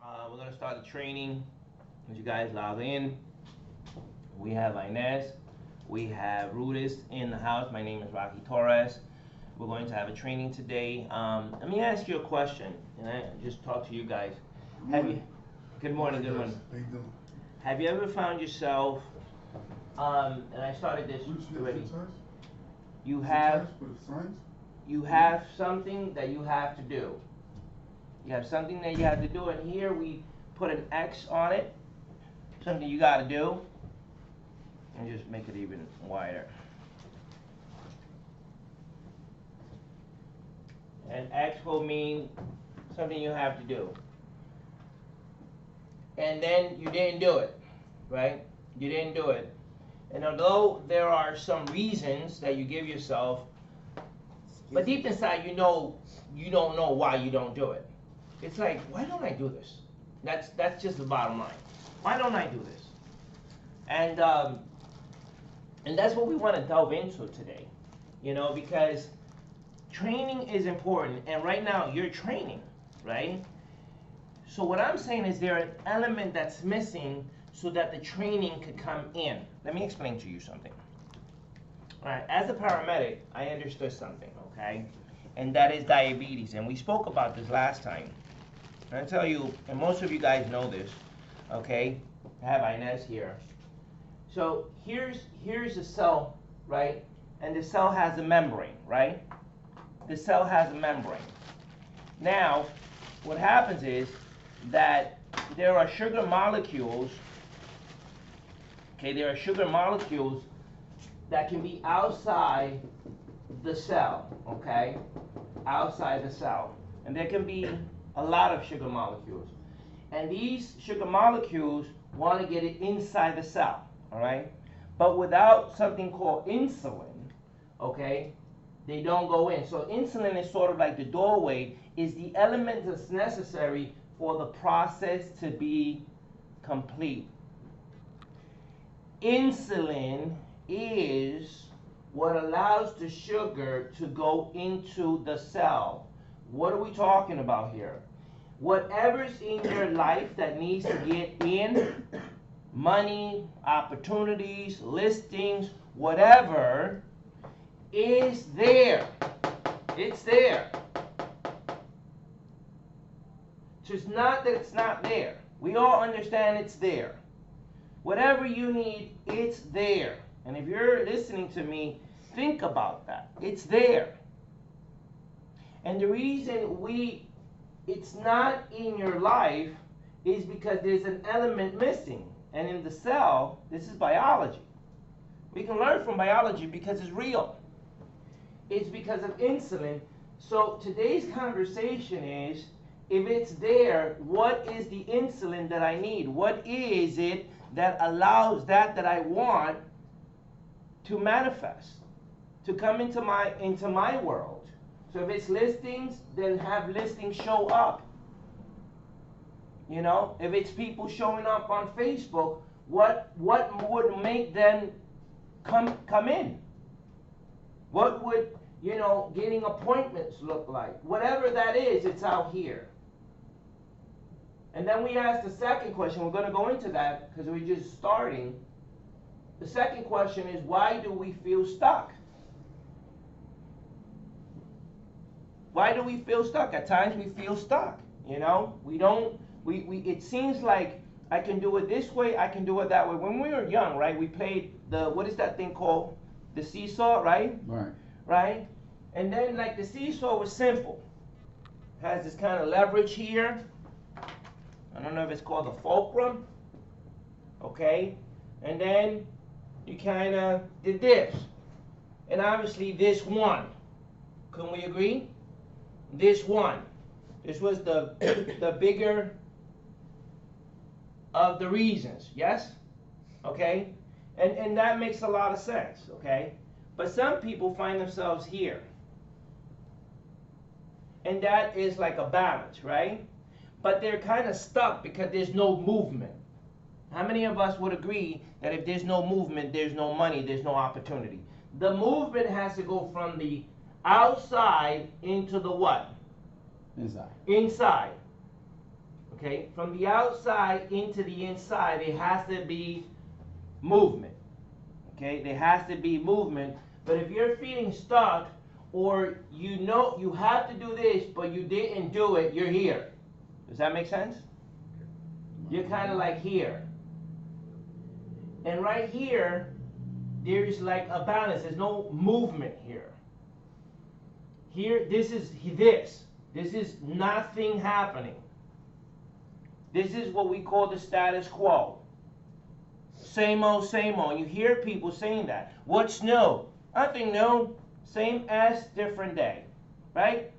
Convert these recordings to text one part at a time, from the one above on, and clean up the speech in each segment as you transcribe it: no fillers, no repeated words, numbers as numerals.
We're going to start the training. As you guys log in, we have Inez, we have Rudis in the house. My name is Rocky Torres. We're going to have a training today. Let me ask you a question, and I just talk to you guys. Good morning. Good morning. How you doing? Have you ever found yourself, and I started this already, you have something that you have to do. You have something that you have to do, and here we put an X on it, something you got to do, and just make it even wider. And X will mean something you have to do. And then you didn't do it, right? You didn't do it. And although there are some reasons that you give yourself, but deep inside you know you don't know why you don't do it. It's like, why don't I do this? That's just the bottom line. Why don't I do this? And that's what we want to delve into today, you know, because training is important, and right now you're training, right? So what I'm saying is there an element that's missing so that the training could come in. Let me explain to you something. All right, as a paramedic, I understood something, okay? And that is diabetes, and we spoke about this last time. And I tell you, and most of you guys know this, okay? I have Inez here. So here's a cell, right? And the cell has a membrane, right? The cell has a membrane. Now, what happens is that there are sugar molecules, okay? There are sugar molecules that can be outside the cell, okay? Outside the cell. And there can be a lot of sugar molecules. And these sugar molecules want to get it inside the cell, all right? But without something called insulin, okay, they don't go in. So insulin is sort of like the doorway, is the element that's necessary for the process to be complete. Insulin is what allows the sugar to go into the cell. What are we talking about here? Whatever's in your life that needs to get in, money, opportunities, listings, whatever, is there. It's there. So it's not that it's not there. We all understand it's there. Whatever you need, it's there. And if you're listening to me, think about that. It's there. And the reason it's not in your life is because there's an element missing. And in the cell, this is biology. We can learn from biology because it's real. It's because of insulin. So today's conversation is, if it's there, what is the insulin that I need? What is it that allows that I want to manifest, to come into my world? So if it's listings, then have listings show up. You know, if it's people showing up on Facebook, what would make them come in? What would, you know, getting appointments look like? Whatever that is, it's out here. And then we ask the second question. We're going to go into that because we're just starting. The second question is, why do we feel stuck? Why do we feel stuck? At times we feel stuck, you know? It seems like I can do it this way, I can do it that way. When we were young, right, we played what is that thing called? The seesaw, right? Right. Right? And then, like, the seesaw was simple. It has this kind of leverage here. I don't know if it's called the fulcrum. Okay? And then you kind of did this. And obviously this one. Can we agree? This one. This was the bigger of the reasons. Yes? Okay? And that makes a lot of sense. Okay? But some people find themselves here. And that is like a balance, right? But they're kind of stuck because there's no movement. How many of us would agree that if there's no movement, there's no money, there's no opportunity? The movement has to go from the outside into the what? Inside. Inside. Okay, from the outside into the inside, it has to be movement. Okay, there has to be movement. But if you're feeling stuck, or you know you have to do this, but you didn't do it, you're here. Does that make sense? You're kind of like here. And right here, there's like a balance. There's no movement here. Here, this is this. This is nothing happening. This is what we call the status quo. Same old, same old. You hear people saying that. What's new? Nothing new. Same as, different day. Right?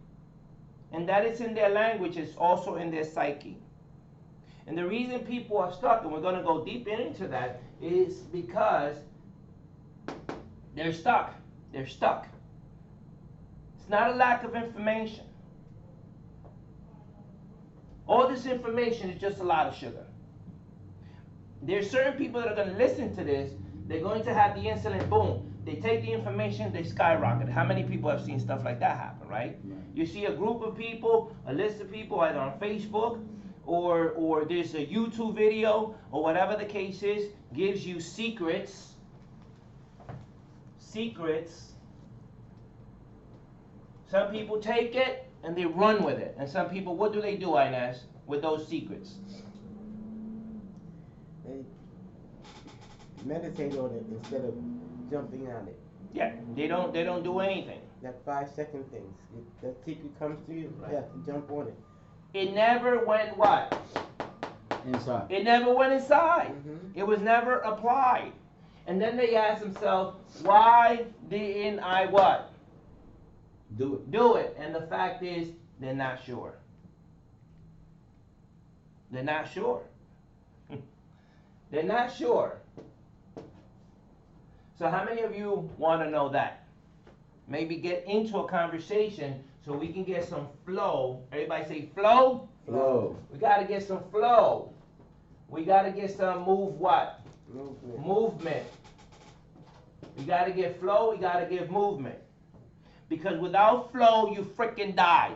And that is in their language. It's also in their psyche. And the reason people are stuck, and we're going to go deep into that, is because they're stuck. They're stuck. It's not a lack of information. All this information is just a lot of sugar. There's certain people that are going to listen to this. They're going to have the insulin boom. They take the information, they skyrocket. How many people have seen stuff like that happen, right? You see a group of people, a list of people, either on Facebook or there's a YouTube video or whatever the case is, gives you secrets. Some people take it and they run with it. And some people, what do, Inez, with those secrets? They meditate on it instead of jumping on it. Yeah, they don't do anything. That 5-second things. If that secret comes to you, right, you have to jump on it. It never went what? Inside. It never went inside. Mm-hmm. It was never applied. And then they ask themselves, why didn't I what? Do it. And the fact is, they're not sure. They're not sure. They're not sure. So how many of you want to know that? Maybe get into a conversation so we can get some flow. Everybody say flow? Flow. We got to get some flow. We got to get some what? Movement. We got to get flow. We got to get movement. Because without flow, you freaking die.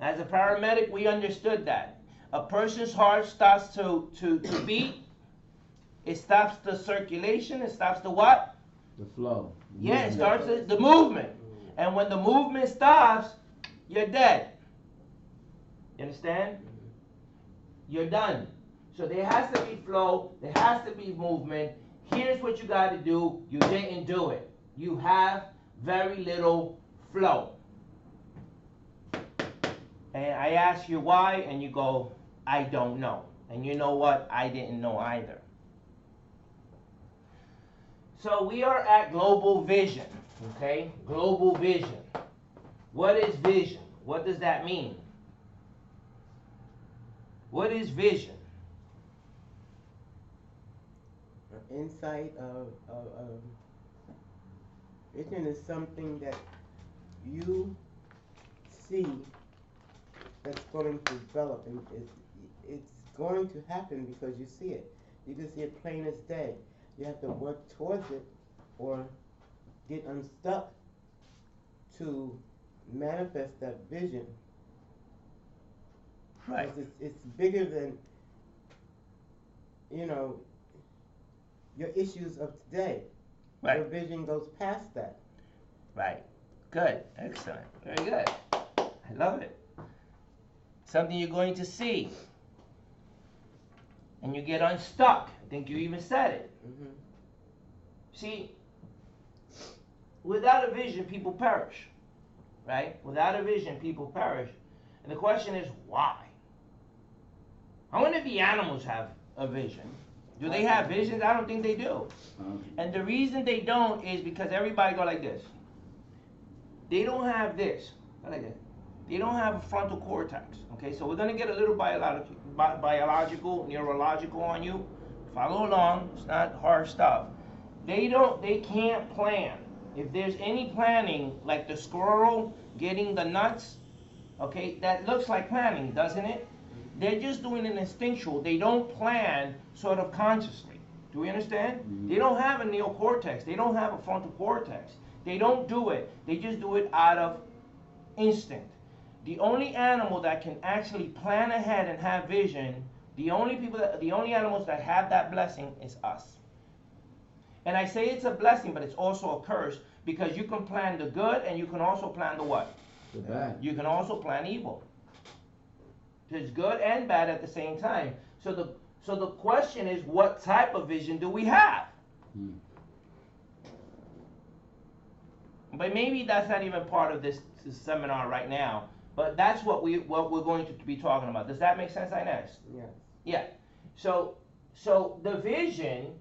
As a paramedic, we understood that. A person's heart starts to beat. It stops the circulation. It stops the what? The flow. Yeah, it starts the movement. And when the movement stops, you're dead. You understand? You're done. So there has to be flow. There has to be movement. Here's what you got to do. You didn't do it. You have very little flow. And I ask you why, and you go, I don't know. And you know what? I didn't know either. So we are at Global Vision, okay? Global Vision. What is vision? What does that mean? What is vision? Insight of vision is something that you see that's going to develop, and it's going to happen because you see it. You can see it plain as day. You have to work towards it or get unstuck to manifest that vision. Right. It's bigger than, your issues of today. Right. Your vision goes past that. Right. Good. Excellent. Very good. I love it. Something you're going to see. And you get unstuck. I think you even said it. Mm-hmm. See, without a vision, people perish. Right? Without a vision, people perish. And the question is, why? I wonder if the animals have a vision. Do they have visions? I don't think they do. And the reason they don't is because everybody go like this. They don't have this. Go like this. They don't have a frontal cortex. Okay, so we're going to get a little biological, neurological on you. Follow along. It's not hard stuff. They can't plan. If there's any planning, like the squirrel getting the nuts, okay, that looks like planning, doesn't it? They're just doing it instinctual. They don't plan sort of consciously. Do we understand? They don't have a neocortex. They don't have a frontal cortex. They don't do it. They just do it out of instinct. the only animal that can actually plan ahead and have vision, the only animals that have that blessing is us. And I say it's a blessing, but it's also a curse, because you can plan the good and you can also plan the what? The bad. You can also plan evil. There's good and bad at the same time. So the question is, what type of vision do we have? But maybe that's not even part of this seminar right now. But that's what we're going to be talking about. Does that make sense, Inez? Yes. Yeah. So the vision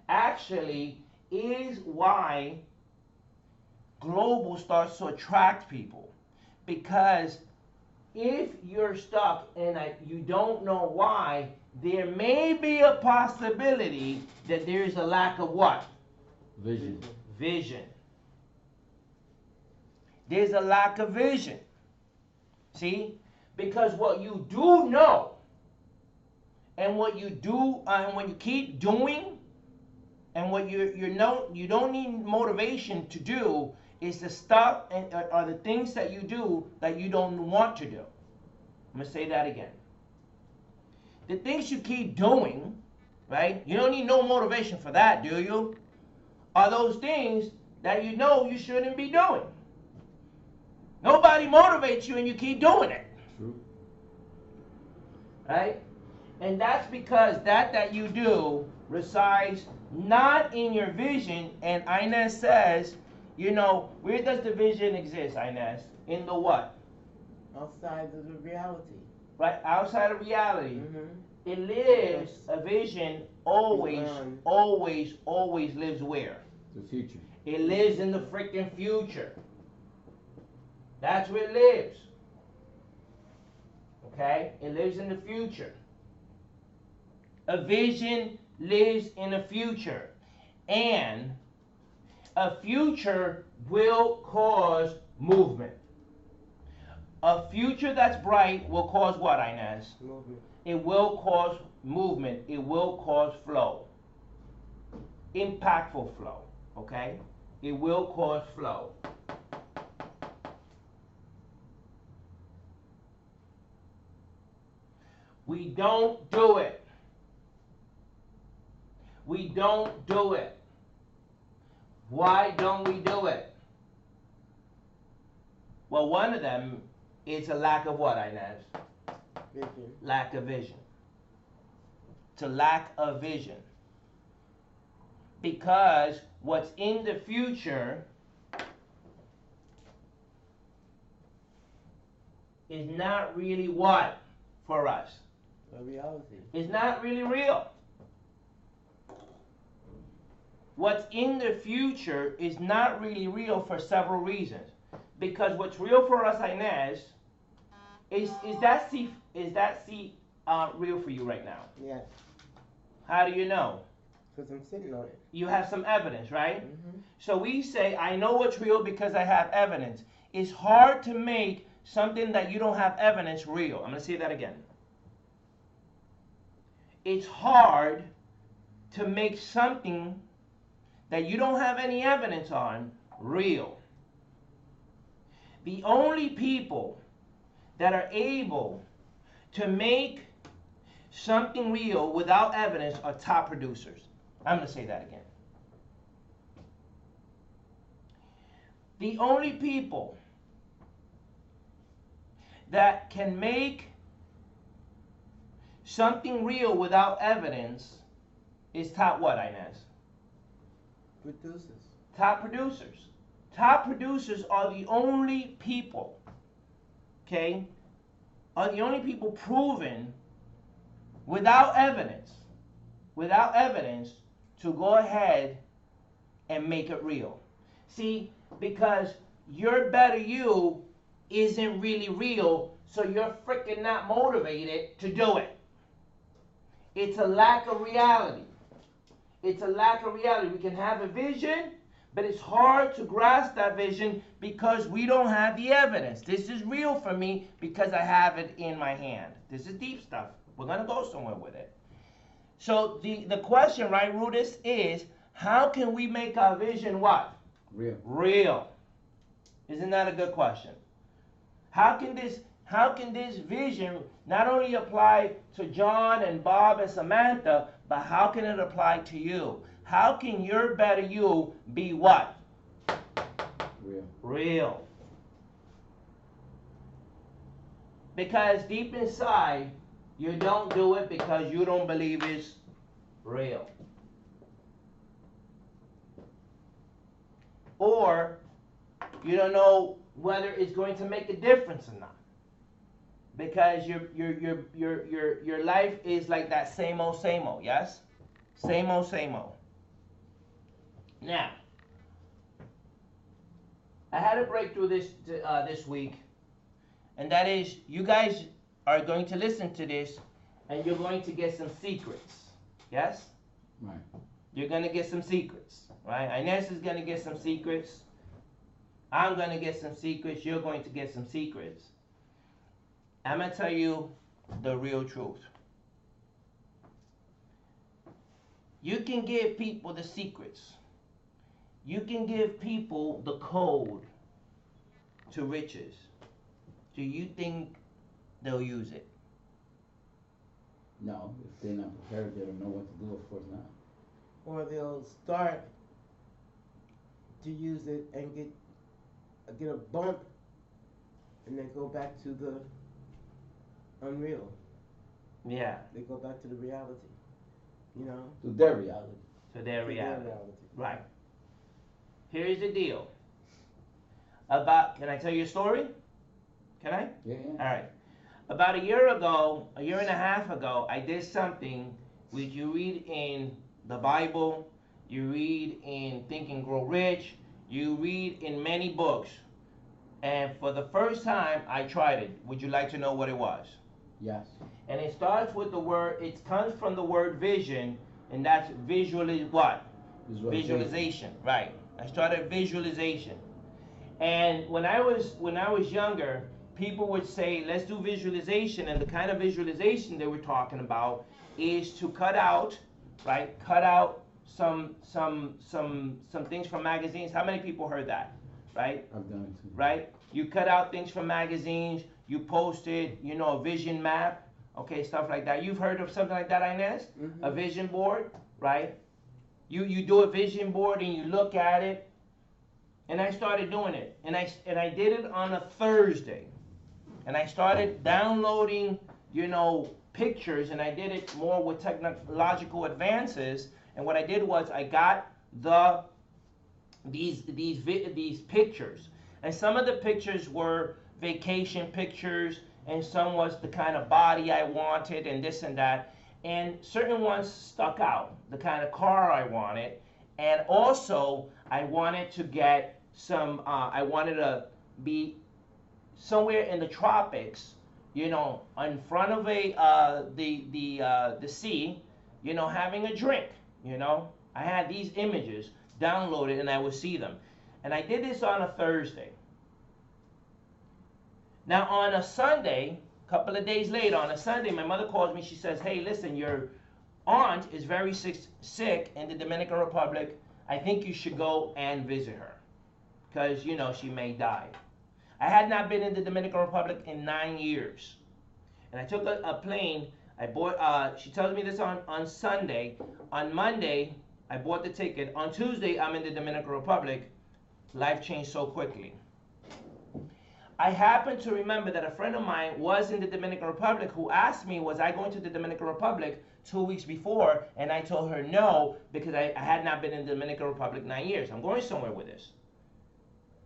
actually is why Global starts to attract people. Because if you're stuck and you don't know why, there may be a possibility that there's a lack of what? Vision. Vision. There's a lack of vision. See? Because what you do know, and what you do, and when you keep doing, and what you don't need motivation to do, is the stuff or the things that you do that you don't want to do. I'm gonna say that again. The things you keep doing, right? You don't need no motivation for that, do you? Are those things that you know you shouldn't be doing. Nobody motivates you and you keep doing it. True. Right? And that's because that you do resides not in your vision. And Inez says, where does the vision exist, Inez? In the what? Outside of the reality. Right? Outside of reality. Mm-hmm. It lives, a vision always lives where? The future. It lives in the freaking future. That's where it lives. Okay? It lives in the future. A vision lives in the future. And a future will cause movement. A future that's bright will cause what, Inez? Movement. It will cause movement. It will cause flow. Impactful flow. Okay? It will cause flow. We don't do it. We don't do it. Why don't we do it? Well, one of them is a lack of what, Inez? Vision. Lack of vision. It's a lack of vision. Because what's in the future is not really what for us? A reality. It's not really real. What's in the future is not really real for several reasons. Because what's real for us, Inez, is that seat real for you right now? Yes. How do you know? Because I'm sitting on it. You have some evidence, right? Mm-hmm. So we say, I know what's real because I have evidence. It's hard to make something that you don't have evidence real. I'm going to say that again. It's hard to make something that you don't have any evidence on real. The only people that are able to make something real without evidence are top producers. I'm going to say that again. The only people that can make something real without evidence is top what, Inez? Producers. Top producers. Top producers are the only people, okay, are the only people proven without evidence to go ahead and make it real. See, because your better you isn't really real, so you're freaking not motivated to do it. It's a lack of reality. It's a lack of reality. We can have a vision, but it's hard to grasp that vision because we don't have the evidence. This is real for me because I have it in my hand. This is deep stuff. We're going to go somewhere with it. So the question, right, Rudis, is how can we make our vision what? Real. Real. Isn't that a good question? How can this vision not only apply to John and Bob and Samantha, but how can it apply to you? How can your better you be what? Real. Real. Because deep inside, you don't do it because you don't believe it's real. Or you don't know whether it's going to make a difference or not. Because your life is like that same old, yes? Same old, same old. Now, I had a breakthrough this week, and that is you guys are going to listen to this, and you're going to get some secrets. Yes? Right. You're going to get some secrets, right? Inez is going to get some secrets. I'm going to get some secrets. You're going to get some secrets. I'm going to tell you the real truth. You can give people the secrets. You can give people the code to riches. Do you think they'll use it? No, if they're not prepared, they don't know what to do, of course not. Or they'll start to use it and get a bump, and then go back to the unreal. Yeah. They go back to the reality, you know? To their reality. To their To reality. reality. Right. Here's the deal. Can I tell you a story? Can I? Yeah, yeah. All right. About a year and a half ago, I did something which you read in the Bible, you read in Think and Grow Rich, you read in many books. And for the first time, I tried it. Would you like to know what it was? Yes. And it starts with the word, it comes from the word vision, and that's visually what? Visualization, right. I started visualization. And when I was younger, people would say, let's do visualization, and the kind of visualization they were talking about is to cut out, right? Cut out some things from magazines. How many people heard that? Right? I've done it too. Right? You cut out things from magazines, you posted, a vision map, okay, stuff like that. You've heard of something like that, Inez? Mm-hmm. A vision board, right? You do a vision board and you look at it. And I started doing it. And I did it on a Thursday. And I started downloading, pictures, and I did it more with technological advances. And what I did was I got these pictures. And some of the pictures were vacation pictures, and some was the kind of body I wanted and this and that. And certain ones stuck out, the kind of car I wanted. And also, I wanted to get I wanted to be somewhere in the tropics, in front of the sea, having a drink, I had these images downloaded and I would see them. And I did this on a Thursday. Now on a Sunday, a couple of days later, on a Sunday, my mother calls me, she says, hey, listen, your aunt is very sick in the Dominican Republic. I think you should go and visit her because, she may die. I had not been in the Dominican Republic in 9 years. And I took a plane. I bought, she tells me this on Sunday. On Monday, I bought the ticket. On Tuesday, I'm in the Dominican Republic. Life changed so quickly. I happen to remember that a friend of mine was in the Dominican Republic who asked me, was I going to the Dominican Republic 2 weeks before? And I told her no, because I had not been in the Dominican Republic 9 years. I'm going somewhere with this.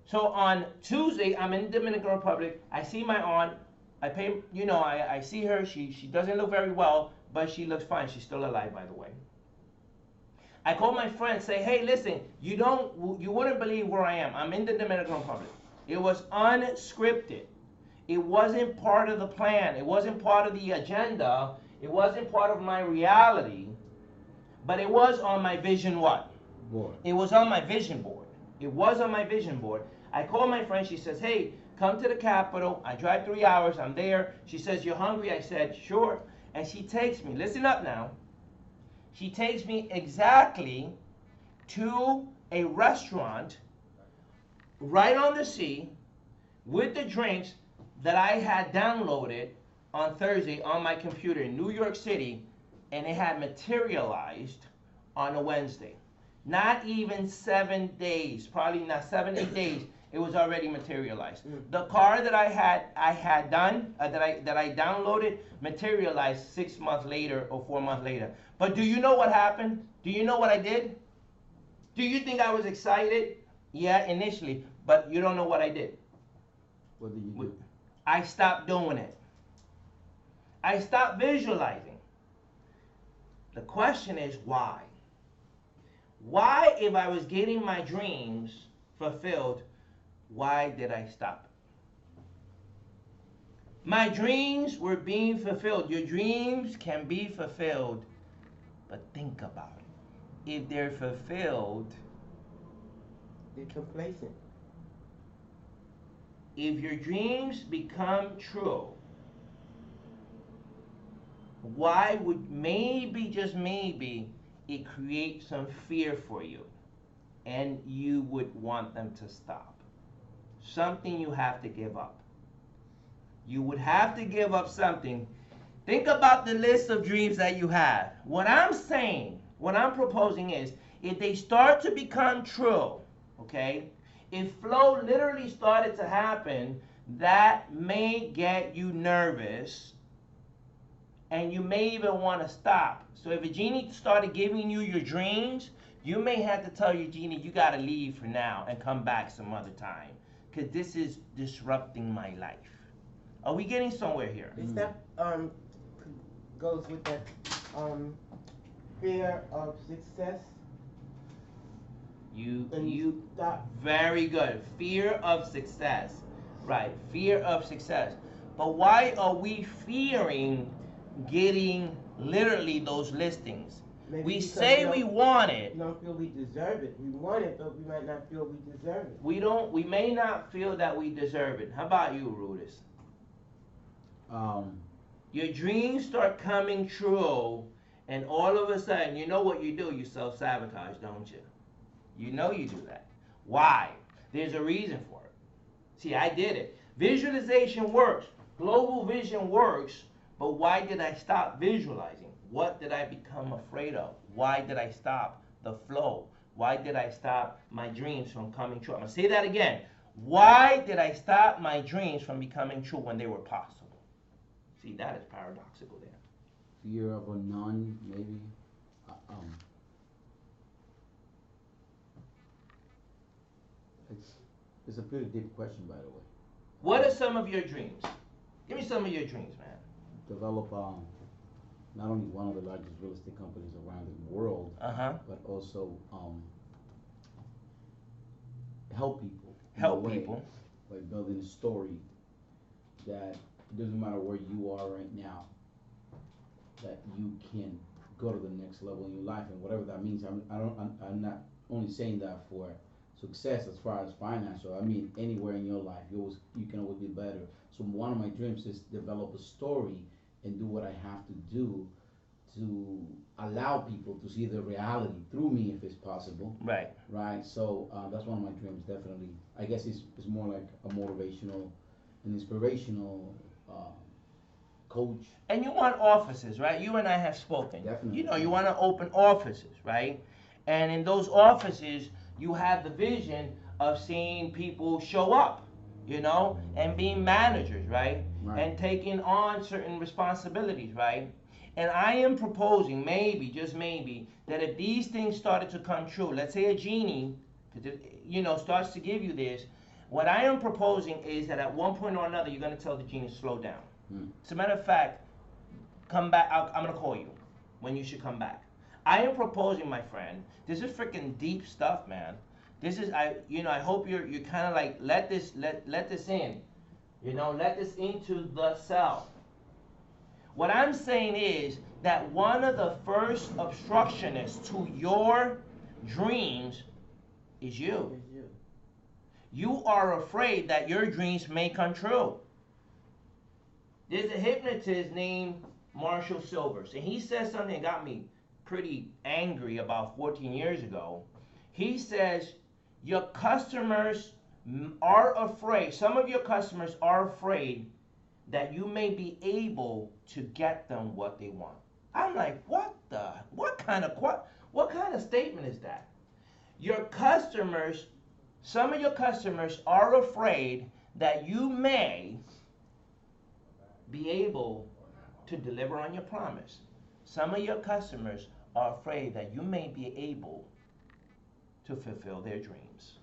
So on Tuesday, I'm in the Dominican Republic. I see my aunt. I pay, I see her. She doesn't look very well, but she looks fine. She's still alive, by the way. I call my friend, say, hey, listen, you wouldn't believe where I am. I'm in the Dominican Republic. It was unscripted. It wasn't part of the plan. It wasn't part of the agenda. It wasn't part of my reality. But it was on my vision what? Board. It was on my vision board. It was on my vision board. I call my friend. She says, hey, come to the capital. I drive 3 hours. I'm there. She says, you're hungry? I said, sure. And she takes me, listen up now. She takes me exactly to a restaurant right on the sea with the drinks that I had downloaded on Thursday on my computer in New York City, and it had materialized on a Wednesday. Not even 7 days, probably not 7, 8 days. It was already materialized. The car that I had done that I downloaded materialized 6 months later or 4 months later. But do you know what happened? Do you know what I did? Do you think I was excited? Yeah, initially, but you don't know what I did. What did you do? I stopped doing it. I stopped visualizing. The question is why? Why, if I was getting my dreams fulfilled, why did I stop? My dreams were being fulfilled. Your dreams can be fulfilled, but think about it. If they're fulfilled, They're complacent. if your dreams become true, why would maybe, just maybe, it create some fear for you and you would want them to stop? Something you have to give up. You would have to give up something. Think about the list of dreams that you have. What I'm saying, what I'm proposing is, if they start to become true, okay, if flow literally started to happen, that may get you nervous and you may even want to stop. So if a genie started giving you your dreams, you may have to tell your genie, you got to leave for now and come back some other time, because this is disrupting my life. Are we getting somewhere here? Is that goes with that fear of success? You Stop. very good. Fear of success. Right, fear of success. But why are we fearing getting literally those listings? Maybe We because say we we don't- want We it. don't feel we deserve it. We want it, but we might not feel we deserve it. We may not feel that we deserve it. How about you, Rudis? Your dreams start coming true, and all of a sudden, you know what you do? You self-sabotage, don't you? You know you do that. Why? There's a reason for it. See, I did it. Visualization works. Global vision works. But why did I stop visualizing? What did I become afraid of? Why did I stop the flow? Why did I stop my dreams from coming true? I'm going to say that again. Why did I stop my dreams from becoming true when they were possible? See, that is paradoxical there. Fear of unknown, maybe. It's a pretty deep question, by the way. What are some of your dreams? Give me some of your dreams, man. Develop not only one of the largest real estate companies around the world, Uh-huh. but also help people. in Help a way, people. by building a story that it doesn't matter where you are right now, that you can go to the next level in your life, and whatever that means. I'm not only saying that for success as far as financial. I mean anywhere in your life, you can always be better. So one of my dreams is develop a story and do what I have to do to allow people to see the reality through me if it's possible. Right. Right. So that's one of my dreams, definitely. I guess it's more like a motivational, an inspirational coach. And you want offices, right? You and I have spoken. Definitely. You know, you want to open offices, right? And in those offices, you have the vision of seeing people show up, you know, and being managers, right? Right. And taking on certain responsibilities, right? And I am proposing, maybe, just maybe, that if these things started to come true, let's say a genie, you know, starts to give you this, what I am proposing is that at one point or another, you're going to tell the genie to slow down. As a matter of fact, come back. I'm going to call you when you should come back. I am proposing, my friend, this is freaking deep stuff, man. This is, I hope you're kind of like, let this in. You know, let this into the self. What I'm saying is that one of the first obstructionists to your dreams is you. It's you. You are afraid that your dreams may come true. There's a hypnotist named Marshall Silvers, and he says something that got me pretty angry about 14 years ago. He says, your customers are afraid, some of your customers are afraid that you may be able to get them what they want. I'm like, what kind of statement is that? Your customers, some of your customers are afraid that you may be able to deliver on your promise. Some of your customers are afraid that you may be able to fulfill their dreams.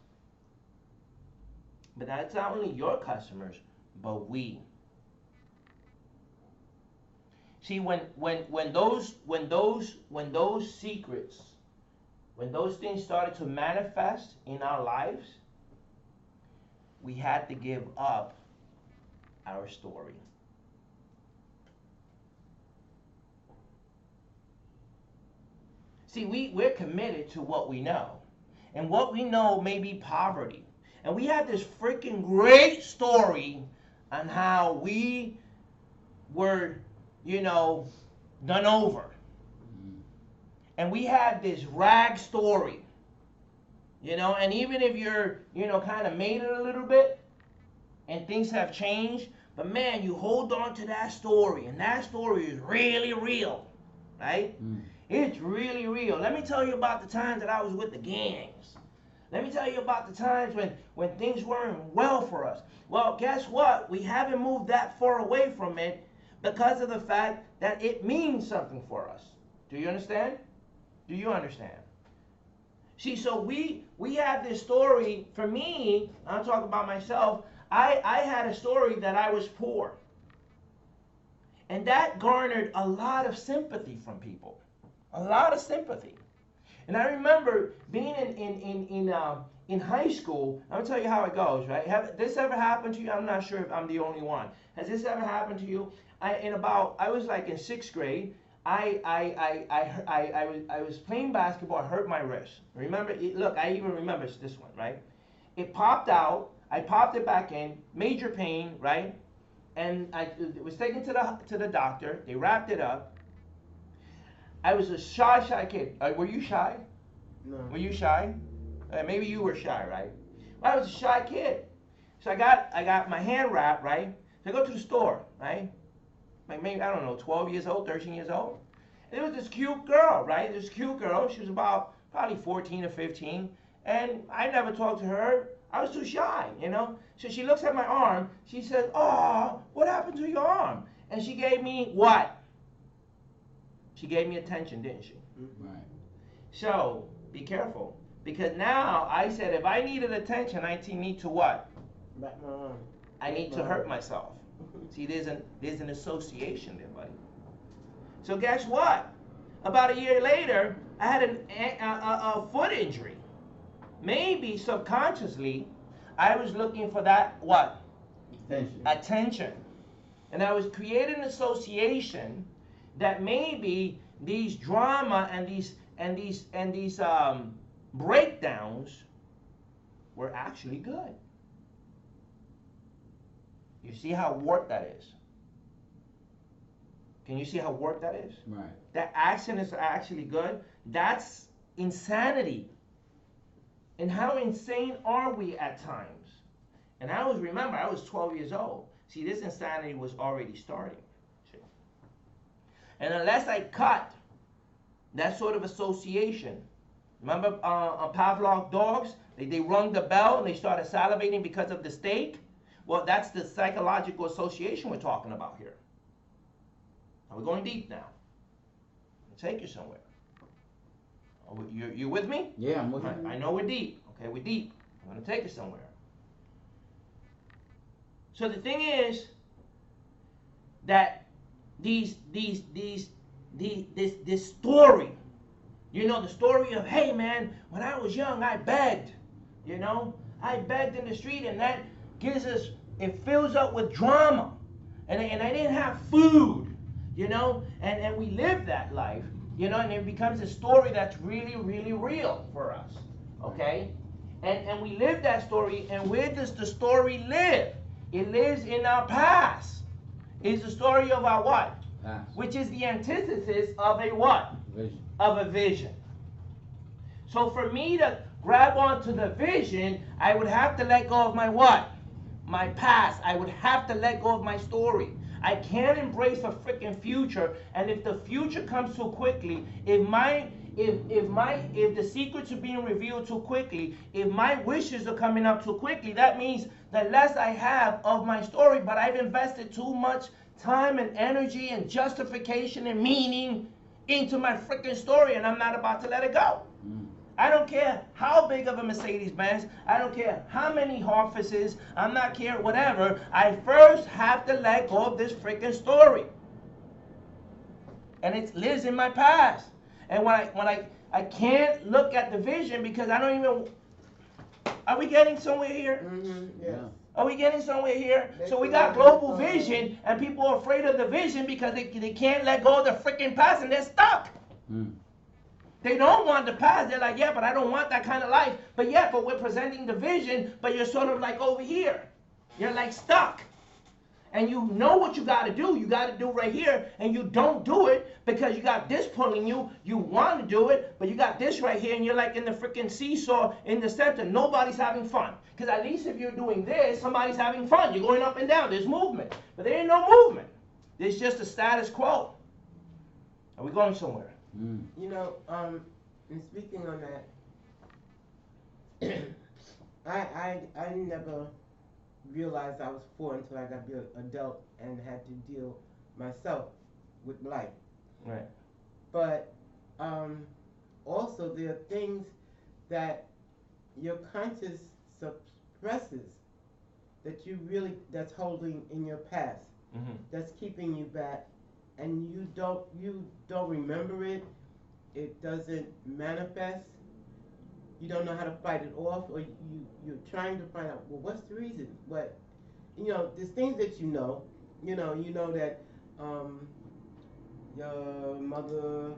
But that's not only your customers, but we. See, when those secrets, when those things started to manifest in our lives, we had to give up our story. See, we're committed to what we know. And what we know may be poverty. And we have this freaking great story on how we were, done over. And we have this rag story. And even if you're, kind of made it a little bit and things have changed, but man, you hold on to that story, and that story is really real, right? It's really real. Let me tell you about the times that I was with the gangs. Let me tell you about the times when things weren't well for us. Well, guess what? We haven't moved that far away from it because of the fact that it means something for us. Do you understand? Do you understand? See, so we have this story. For me, I'm talking about myself. I had a story that I was poor. And that garnered a lot of sympathy from people. A lot of sympathy. And I remember being in high school. I'm gonna tell you how it goes, right? Have this ever happened to you? I'm not sure if I'm the only one. Has this ever happened to you? I was like in 6th grade. I was playing basketball. I hurt my wrist. Remember? Look, I even remember this one, right? It popped out. I popped it back in. Major pain, right? And it was taken to the doctor. They wrapped it up. I was a shy kid. Were you shy? No. Were you shy? Maybe you were shy, right? Well, I was a shy kid. So I got my hand wrapped, right? So I go to the store, right? Like maybe, I don't know, 12 years old, 13 years old. And there was this cute girl, right? This cute girl. She was about probably 14 or 15. And I never talked to her. I was too shy, So she looks at my arm. She says, "Oh, what happened to your arm?" And she gave me what? She gave me attention, didn't she? Right. So be careful, because now I said if I needed attention, I need to what? Back my arm. I need to hurt myself. See, there's an association there, buddy. So guess what? About a year later, I had a foot injury. Maybe subconsciously, I was looking for that what? Attention. And I was creating an association that maybe these drama and these breakdowns were actually good. You see how warped that is? Can you see how warped that is? Right. That action is actually good. That's insanity. And how insane are we at times? And I was 12 years old. See, this insanity was already starting. And unless I cut that sort of association, remember Pavlov dogs? They rung the bell and they started salivating because of the steak. Well, that's the psychological association we're talking about here. Now we're going deep now. I'll take you somewhere. You with me? Yeah, I'm with you. I know we're deep. Okay, we're deep. I'm going to take you somewhere. So the thing is that this story, the story of, hey man, when I was young, I begged, I begged in the street, and that gives us, it fills up with drama, and I didn't have food, and we live that life, and it becomes a story that's really, really real for us, okay? And we live that story, and where does the story live? It lives in our past. It's the story of our what? Past. Which is the antithesis of a what? Vision. Of a vision. So for me to grab onto the vision, I would have to let go of my what? My past. I would have to let go of my story. I can't embrace a freaking future. And if the future comes too quickly, if the secrets are being revealed too quickly, if my wishes are coming up too quickly, that means the less I have of my story, but I've invested too much time and energy and justification and meaning into my freaking story, and I'm not about to let it go. I don't care how big of a Mercedes Benz. I don't care how many offices. I'm not care whatever. I first have to let go of this freaking story. And it lives in my past. And when I can't look at the vision because I don't even. Are we getting somewhere here? Yeah. Are we getting somewhere here? So we got global vision, and people are afraid of the vision because they can't let go of the freaking past, and they're stuck. They don't want the past. They're like, yeah, but I don't want that kind of life. But we're presenting the vision, but you're sort of like over here. You're like stuck. And you know what you got to do. You got to do right here, and you don't do it because you got this pulling you. You want to do it, but you got this right here, and you're like in the freaking seesaw in the center. Nobody's having fun. Because at least if you're doing this, somebody's having fun. You're going up and down. There's movement. But there ain't no movement. There's just a status quo. Are we going somewhere? You know, and speaking on that, I never realized I was poor until I got to be an adult and had to deal myself with life. Right. But also there are things that your conscious suppresses that that's holding in your past, that's keeping you back, and you don't remember it. It doesn't manifest. You don't know how to fight it off, or you're trying to find out, well, what's the reason? But there's things that you know that your mother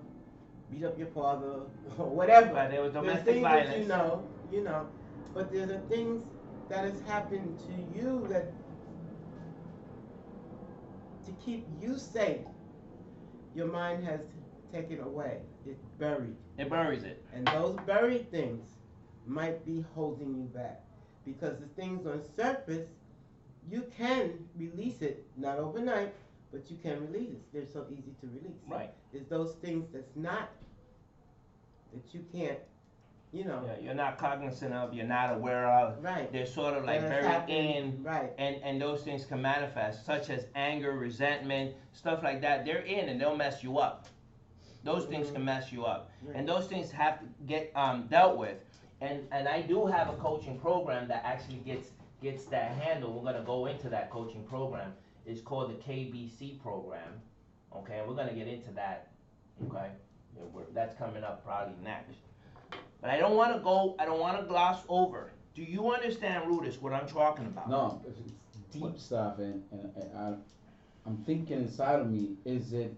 beat up your father or whatever. Right, there was domestic things violence. That you know, but there are things that has happened to you that to keep you safe, your mind has taken away. It's buried. It buries it. And those buried things might be holding you back. Because the things on surface, you can release it, not overnight, but you can release it. They're so easy to release. Right. It's those things that you can't, Yeah, you're not cognizant of, you're not aware of. Right. They're sort of like buried in. Right. And those things can manifest, such as anger, resentment, stuff like that. They're in and they'll mess you up. Those things can mess you up. Right. And those things have to get dealt with. And I do have a coaching program that actually gets that handle. We're going to go into that coaching program. It's called the KBC program. Okay, and we're going to get into that. Okay, that's coming up probably next. But I don't want to gloss over. Do you understand, Rudis, what I'm talking about? No, it's deep stuff, and I'm thinking inside of me, is it,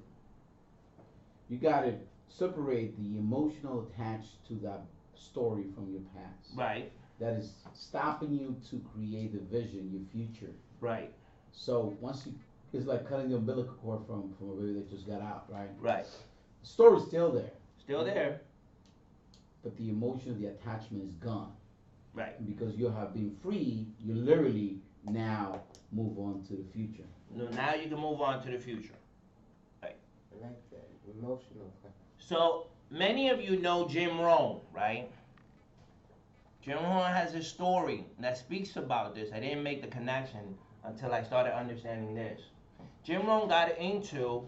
you got to separate the emotional attached to that story from your past. Right. That is stopping you to create the vision, your future. Right. So once it's like cutting the umbilical cord from a baby that just got out, right? Right. The story's still there. Still there. But the emotion, the attachment is gone. Right. And because you have been free, you literally now move on to the future. No, now you can move on to the future. Right. I like that. Emotional. So many of you know Jim Rohn, right? Jim Rohn has a story that speaks about this. I didn't make the connection until I started understanding this. Jim Rohn got into,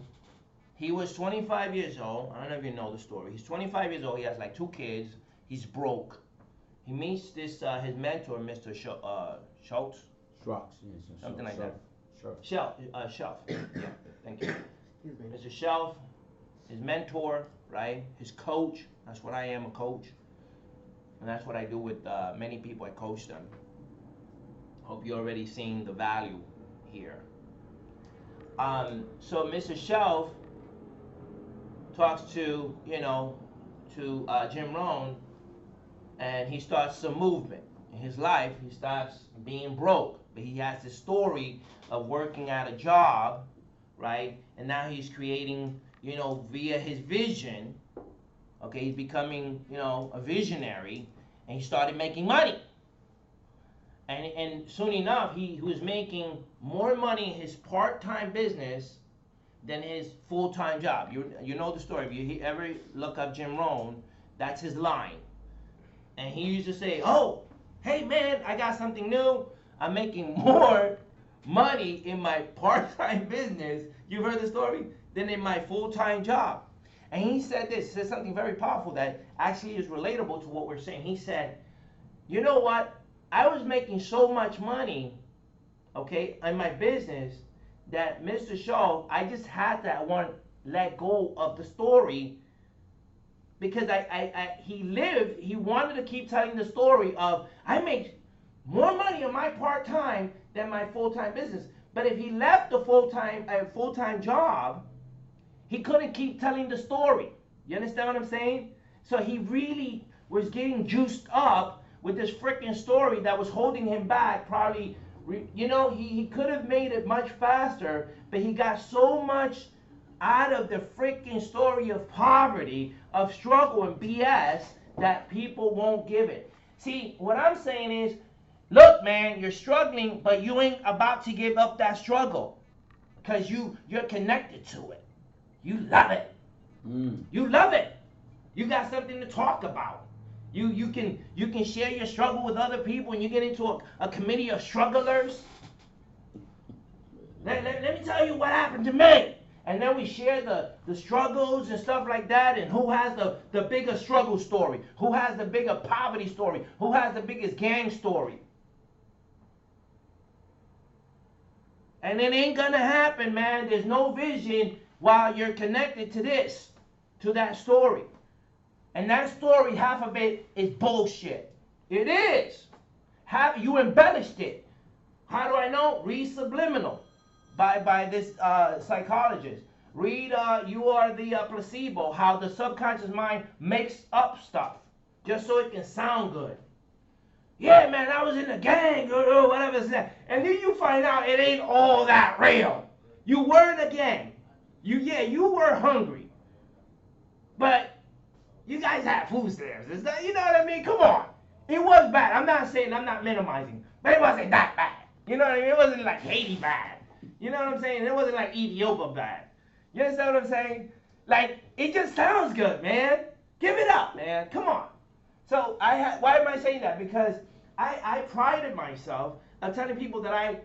he was 25 years old. I don't know if you know the story. He's 25 years old. He has like 2 kids. He's broke. He meets this his mentor, Mr. Schultz. Schultz, something like that. Shelf. Shelf. Yeah, thank you. Mr. Shelf, his mentor, right? His coach. That's what I am, a coach. And that's what I do with many people. I coach them. Hope you're already seeing the value here. So Mr. Shelf talks to Jim Rohn, and he starts some movement in his life. He starts being broke, but he has this story of working at a job, right? And now he's creating, via his vision. Okay, he's becoming, a visionary, and he started making money. And soon enough, he was making more money in his part-time business than his full-time job. You know the story. If you ever look up Jim Rohn, that's his line. And he used to say, "Oh, hey man, I got something new. I'm making more money in my part-time business," you've heard the story, "than in my full-time job." And he said something very powerful that actually is relatable to what we're saying. He said, "You know what? I was making so much money, okay, in my business that Mr. Shaw, I just had to let go of the story because he wanted to keep telling the story of I make more money on my part-time than my full-time business. But if he left the full-time job, he couldn't keep telling the story. You understand what I'm saying? So he really was getting juiced up with this freaking story that was holding him back. Probably, he could have made it much faster, but he got so much out of the freaking story of poverty, of struggle and BS that people won't give it. See, what I'm saying is, look, man, you're struggling, but you ain't about to give up that struggle because you're connected to it. You love it. You love it. You got something to talk about. You can share your struggle with other people, and you get into a committee of strugglers. Let me tell you what happened to me. And then we share the struggles and stuff like that, and who has the bigger struggle story, who has the bigger poverty story, who has the biggest gang story. And it ain't gonna happen, man. There's no vision while you're connected to that story. And that story, half of it is bullshit. It is. You embellished it. How do I know? Read Subliminal by this psychologist. Read You Are the Placebo, how the subconscious mind makes up stuff just so it can sound good. Yeah, man, I was in the gang, or whatever it's that. And then you find out it ain't all that real. You were in a gang. You were hungry. But you guys had food stamps. You know what I mean? Come on. It was bad. I'm not minimizing. But it wasn't that bad. You know what I mean? It wasn't like Haiti bad. You know what I'm saying? It wasn't like Ethiopia bad. You understand what I'm saying? Like, it just sounds good, man. Give it up, man. Come on. So, why am I saying that? Because I prided myself of telling people that I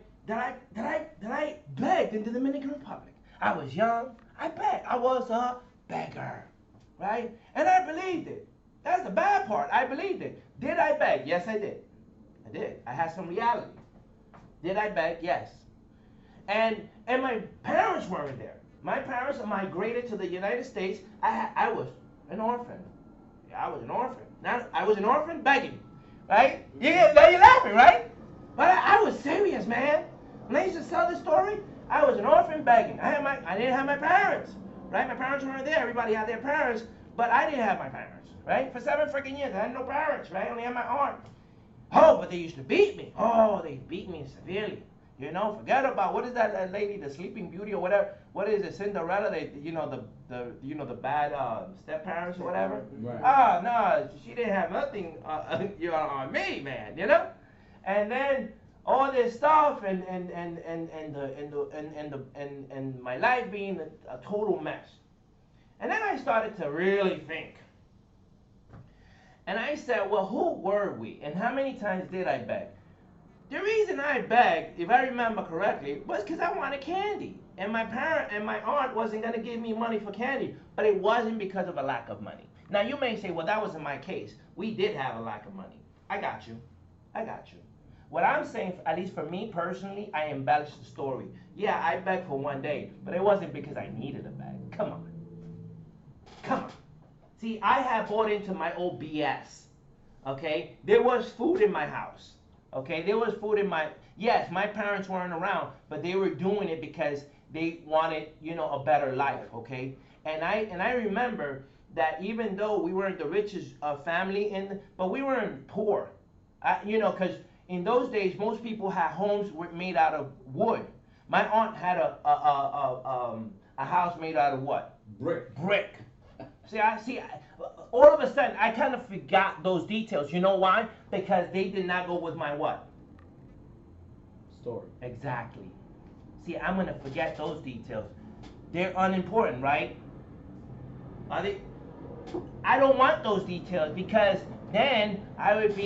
begged in the Dominican Republic. I was young. I begged. I was a beggar. Right? And I believed it. That's the bad part. I believed it. Did I beg? Yes, I did. I did. I had some reality. Did I beg? Yes. And my parents weren't there. My parents migrated to the United States. I was an orphan. Yeah, I was an orphan. Now, I was an orphan begging. Right? Now you're laughing, right? But I was serious, man. When I used to tell this story, I was an orphan begging. I didn't have my parents. Right? My parents weren't there. Everybody had their parents, but I didn't have my parents. Right? For 7 freaking years, I had no parents. Right? I only had my aunt. Oh, but they used to beat me. Oh, they beat me severely. You know, forget about what is that lady, the Sleeping Beauty or whatever. What is it, Cinderella? The bad step parents or whatever. Right. No, she didn't have nothing on me, man. You know, and then all this stuff and my life being a total mess. And then I started to really think. And I said, well, who were we? And how many times did I beg? The reason I begged, if I remember correctly, was because I wanted candy. And my parent and my aunt wasn't going to give me money for candy. But it wasn't because of a lack of money. Now, you may say, well, that wasn't my case. We did have a lack of money. I got you. What I'm saying, at least for me personally, I embellished the story. Yeah, I begged for one day, but it wasn't because I needed a bag. Come on. See, I had bought into my old BS. Okay? There was food in my house. Okay? There was food in my... Yes, my parents weren't around, but they were doing it because they wanted, a better life. Okay? And I remember that even though we weren't the richest family, but we weren't poor. Because in those days, most people had homes made out of wood. My aunt had a house made out of what? Brick. Brick. all of a sudden, I kind of forgot those details. You know why? Because they did not go with my what? Story. Exactly. See, I'm gonna forget those details. They're unimportant, right? Are they? I don't want those details because then I wouldn't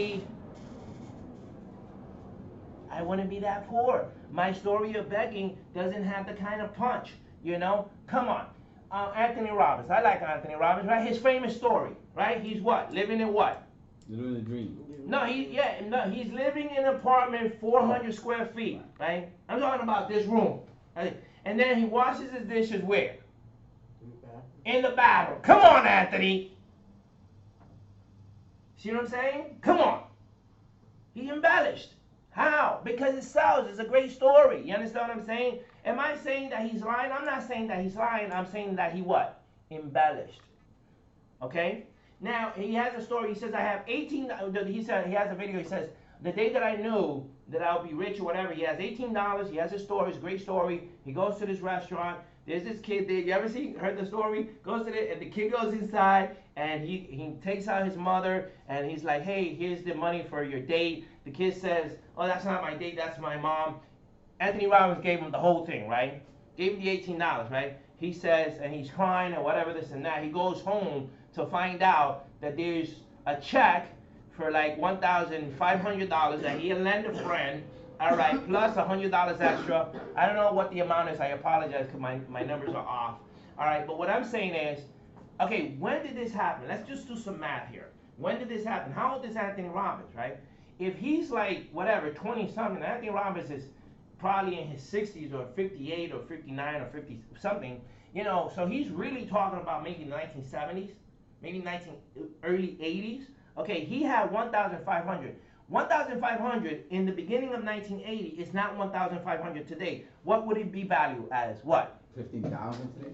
be that poor. My story of begging doesn't have the kind of punch, you know? Come on. Anthony Robbins. I like Anthony Robbins, right? His famous story, right? He's what? Living in what? Living the dream. No, he's living in an apartment 400 square feet, right? I'm talking about this room. Right? And then he washes his dishes where? In the bathroom. Come on, Anthony. See what I'm saying? Come on. He embellished. How? Because it sells. It's a great story. You understand what I'm saying? Am I saying that he's lying? I'm not saying that he's lying. I'm saying that he what? Embellished. Okay? Now, he has a story. He says, I have 18, he said, he has a video. He says, the day that I knew that I'll be rich or whatever, he has $18. He has a story. It's a great story. He goes to this restaurant. There's this kid there. You ever heard the story? Goes to and the kid goes inside, and he takes out his mother, and he's like, hey, here's the money for your date. The kid says, oh, that's not my date. That's my mom. Anthony Robbins gave him the whole thing, right? Gave him the $18, right? He says, and he's crying and whatever, this and that. He goes home to find out that there's a check for like $1,500 that he lent a friend, all right, plus $100 extra. I don't know what the amount is. I apologize because my numbers are off. All right, but what I'm saying is, okay, when did this happen? Let's just do some math here. When did this happen? How old is Anthony Robbins, right? If he's like, whatever, 20-something, Anthony Robbins is probably in his 60s or 58 or 59 or 50-something, you know, so he's really talking about maybe the 1970s, maybe early 80s. Okay, he had 1,500. 1,500 in the beginning of 1980 is not 1,500 today. What would it be valued as? What? 15,000 today?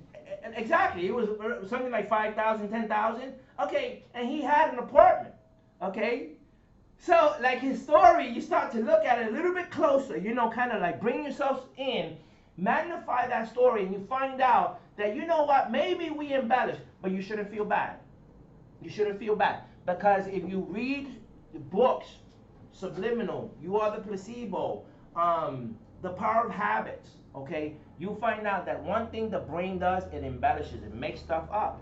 Exactly. It was something like 5,000, 10,000. Okay, and he had an apartment. Okay? So, like his story, you start to look at it a little bit closer, you know, kind of like bring yourselves in, magnify that story, and you find out that, you know what, maybe we embellish, but you shouldn't feel bad. You shouldn't feel bad. Because if you read the books, Subliminal, You Are the Placebo, The Power of Habits, okay, you find out that one thing the brain does, it embellishes, it makes stuff up.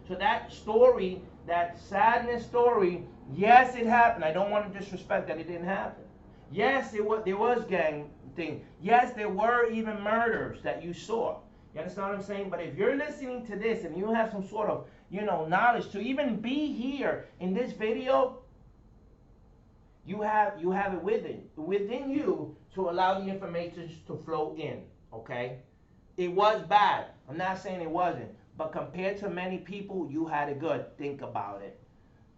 So that story, that sadness story, yes, it happened. I don't want to disrespect that it didn't happen. Yes, there was gang thing. Yes, there were even murders that you saw. You understand what I'm saying? But if you're listening to this and you have some sort of, you know, knowledge to even be here in this video, you have it within you to allow the information to flow in. Okay? It was bad. I'm not saying it wasn't. But compared to many people, you had it good. Think about it.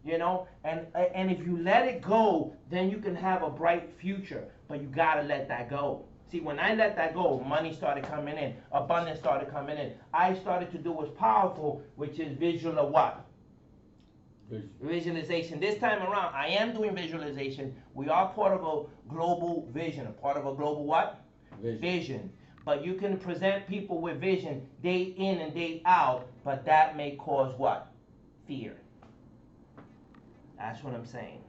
You know, and if you let it go, then you can have a bright future. But you gotta let that go. See, when I let that go, money started coming in, abundance started coming in. I started to do what's powerful, which is visual of what? Visualization. This time around, I am doing visualization. We are part of a global vision, a part of a global what? Vision. But you can present people with vision day in and day out, but that may cause what? Fear. That's what I'm saying.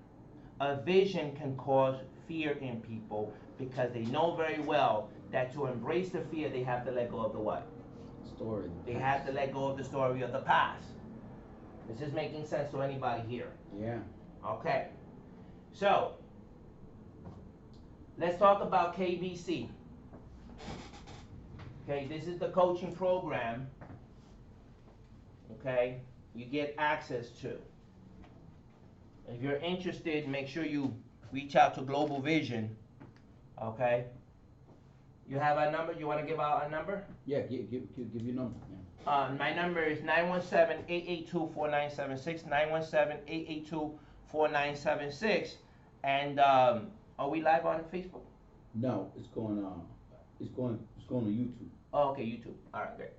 A vision can cause fear in people because they know very well that to embrace the fear, they have to let go of the what? Story. They have to let go of the story of the past. This is making sense to anybody here. Yeah. Okay. So, let's talk about KBC. Okay, this is the coaching program, okay, you get access to. If you're interested, make sure you reach out to Global Vision, okay? You have our number? You want to give out our number? Yeah, give your number. Yeah. My number is 917-882-4976, 917-882-4976. And are we live on Facebook? No, it's going on YouTube. Oh, okay, YouTube. All right, great.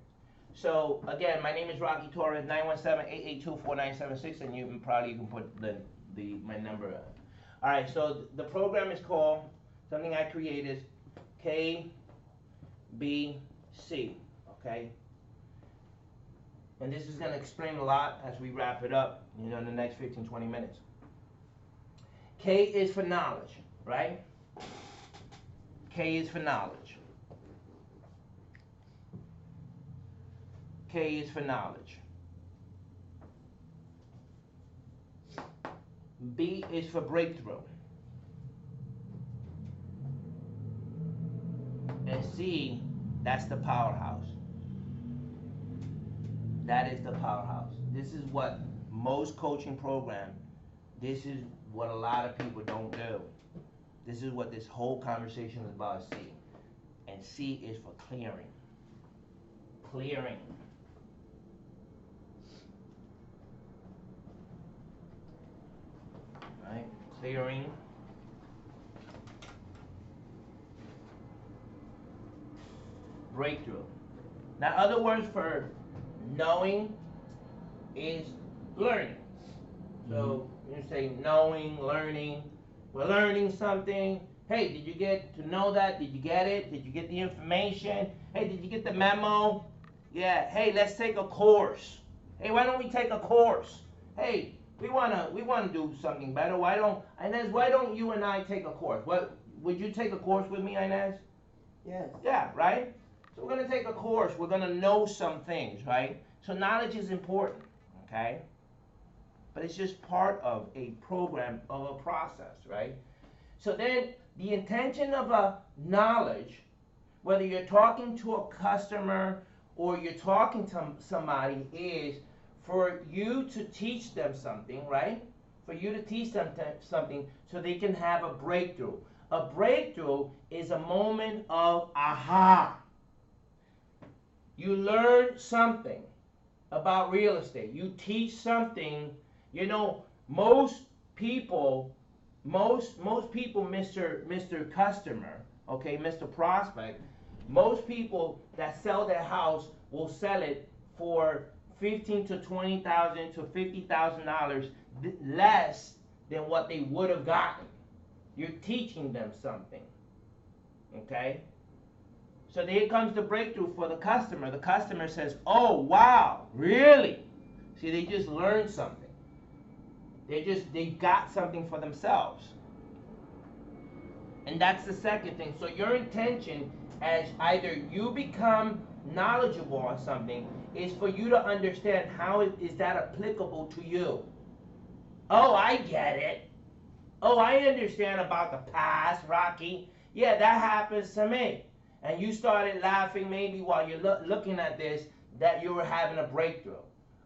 So again, my name is Rocky Torres, 917-882-4976, and you can put my number. All right, so the program is called, something I created, KBC, okay? And this is going to explain a lot as we wrap it up, in the next 15, 20 minutes. K is for knowledge, right? K is for knowledge. K is for knowledge. B is for breakthrough. And C, that's the powerhouse. That is the powerhouse. This is what most coaching programs, this is what a lot of people don't do. This is what this whole conversation is about, C. And C is for clearing. Clearing. Right? Clearing. Breakthrough. Now, other words for knowing is learning. So you say knowing, learning. We're learning something. Hey, did you get to know that? Did you get it? Did you get the information? Hey, did you get the memo? Yeah. Hey, let's take a course. Hey, why don't we take a course? Hey, we wanna do something better. Why don't you and I take a course? What would you take a course with me, Inez? Yes. Yeah, right? So we're gonna take a course. We're gonna know some things, right? So knowledge is important, okay? But it's just part of a program, of a process, right? So then the intention of a knowledge, whether you're talking to a customer or you're talking to somebody, is for you to teach them something, right? For you to teach them something so they can have a breakthrough. A breakthrough is a moment of aha. You learn something about real estate. You teach something. Most people, Mr. Customer, okay, Mr. Prospect, most people that sell their house will sell it for $15,000 to $20,000 to $50,000 less than what they would have gotten. You're teaching them something, okay? So there comes the breakthrough for the customer. The customer says, "Oh, wow, really?" See, they just learned something. They got something for themselves. And that's the second thing. So your intention, as either you become knowledgeable on something, is for you to understand how is that applicable to you. Oh, I get it. Oh, I understand about the past, Rocky. Yeah, that happens to me. And you started laughing maybe while you're looking at this, that you were having a breakthrough.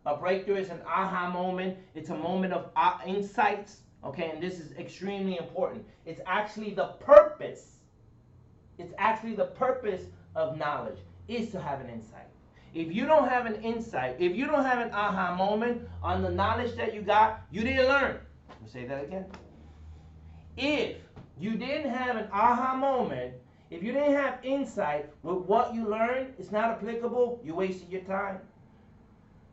A breakthrough is an aha moment. It's a moment of insights. Okay, and this is extremely important. It's actually the purpose. It's actually the purpose of knowledge is to have an insight. If you don't have an insight, if you don't have an aha moment on the knowledge that you got, you didn't learn. I'll say that again. If you didn't have an aha moment, if you didn't have insight with what you learned, it's not applicable, you wasted your time.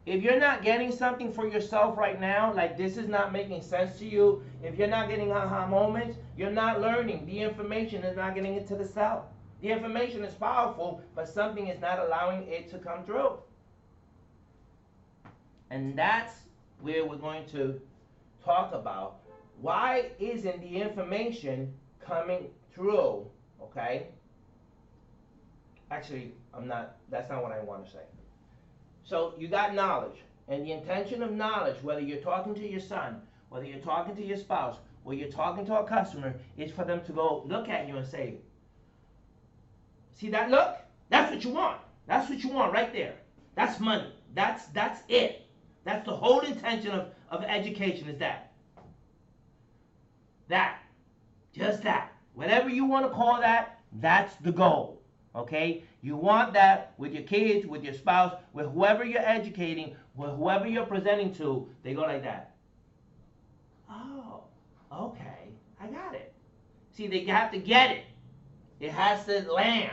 If you're not getting something for yourself right now, like this is not making sense to you, if you're not getting aha moments, you're not learning. The information is not getting into the cell. The information is powerful, but something is not allowing it to come through. And that's where we're going to talk about why isn't the information coming through, okay? Actually, that's not what I want to say. So you got knowledge, and the intention of knowledge, whether you're talking to your son, whether you're talking to your spouse, or you're talking to a customer, is for them to go look at you and say, "See that look? That's what you want. That's what you want right there. That's money. That's it. That's the whole intention of education is that. That. Just that. Whatever you want to call that, that's the goal. Okay? You want that with your kids, with your spouse, with whoever you're educating, with whoever you're presenting to, they go like that. Oh, okay, I got it. See, they have to get it. It has to land.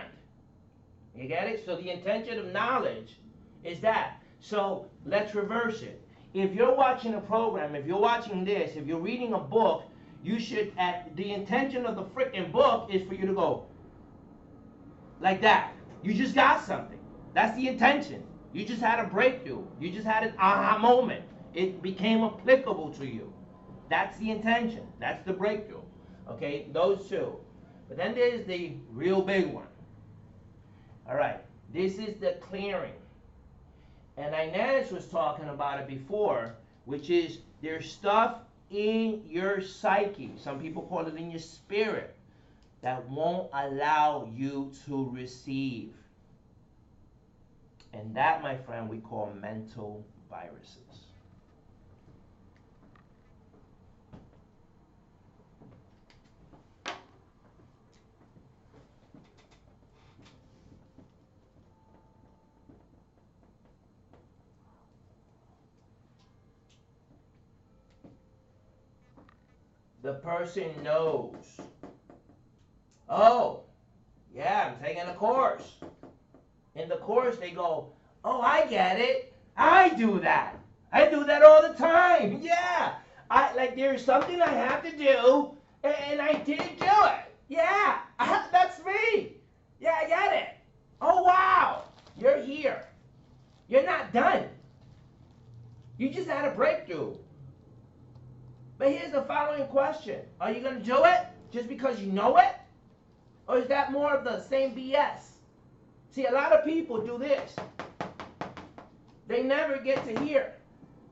You get it? So the intention of knowledge is that. So let's reverse it. If you're watching a program, if you're watching this, if you're reading a book, you should, the intention of the freaking book is for you to go like that. You just got something. That's the intention. You just had a breakthrough. You just had an aha moment. It became applicable to you. That's the intention. That's the breakthrough. Okay, those two. But then there's the real big one. All right, this is the clearing. And Inez was talking about it before, which is there's stuff in your psyche. Some people call it in your spirit that won't allow you to receive. And that, my friend, we call mental viruses. The person knows. Oh, yeah, I'm taking a course. In the course, they go, oh, I get it. I do that. I do that all the time. Yeah. There's something I have to do, and I didn't do it. Yeah, that's me. Yeah, I get it. Oh, wow. You're here. You're not done. You just had a breakthrough. But here's the following question. Are you going to do it just because you know it? Or is that more of the same BS? See, a lot of people do this. They never get to hear.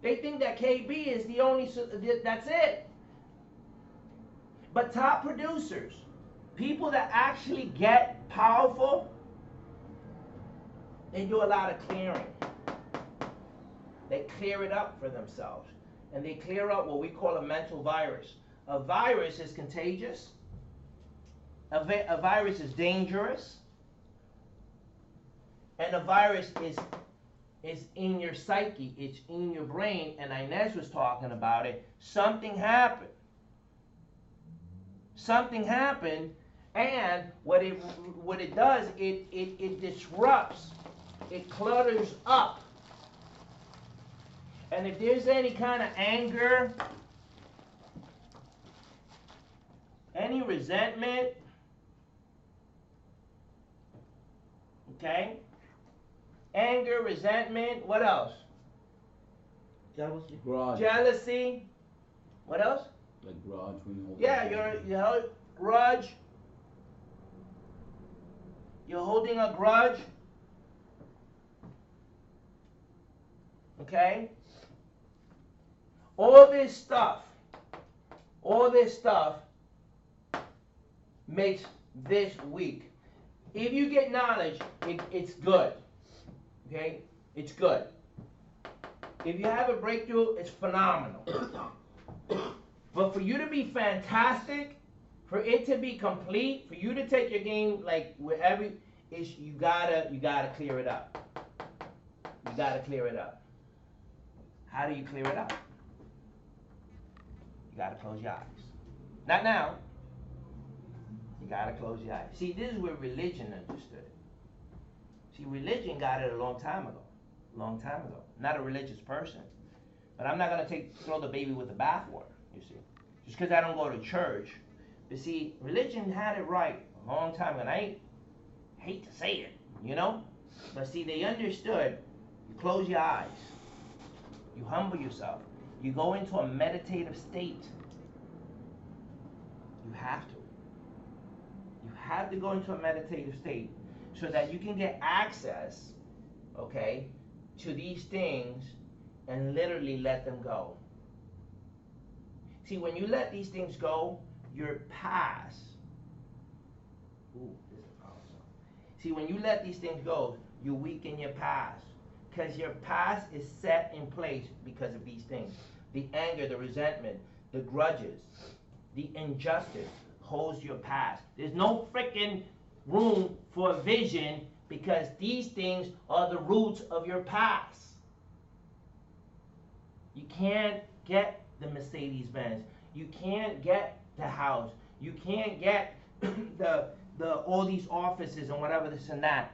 They think that KB is the only, that's it. But top producers, people that actually get powerful, they do a lot of clearing. They clear it up for themselves. And they clear up what we call a mental virus. A virus is contagious. A virus is dangerous. And a virus is in your psyche. It's in your brain. And Inez was talking about it. Something happened. Something happened. And what it does, it disrupts. It clutters up. And if there's any kind of anger, any resentment, okay? Anger, resentment, what else? Jealousy. Grudge. Jealousy. What else? Like grudge. When you hold Yeah, you hold grudge. You're holding a grudge. Okay? All this stuff makes this weak. If you get knowledge, it's good. Okay? It's good. If you have a breakthrough, it's phenomenal. But for you to be fantastic, for it to be complete, for you to take your game like wherever, you gotta clear it up. You gotta clear it up. How do you clear it up? You gotta close your eyes. Not now. You gotta close your eyes. See, this is where religion understood it. See, religion got it a long time ago. Long time ago. Not a religious person. But I'm not gonna throw the baby with the bathwater, you see. Just because I don't go to church. But see, religion had it right a long time ago. And I hate to say it, you know? But see, they understood. You close your eyes. You humble yourself. You go into a meditative state. You have to. You have to go into a meditative state so that you can get access, okay, to these things and literally let them go. See, when you let these things go, your past. Ooh, this is awesome. See, when you let these things go, you weaken your past. Because your past is set in place because of these things. The anger, the resentment, the grudges, the injustice holds your past. There's no freaking room for vision because these things are the roots of your past. You can't get the Mercedes-Benz. You can't get the house. You can't get the all these offices and whatever this and that.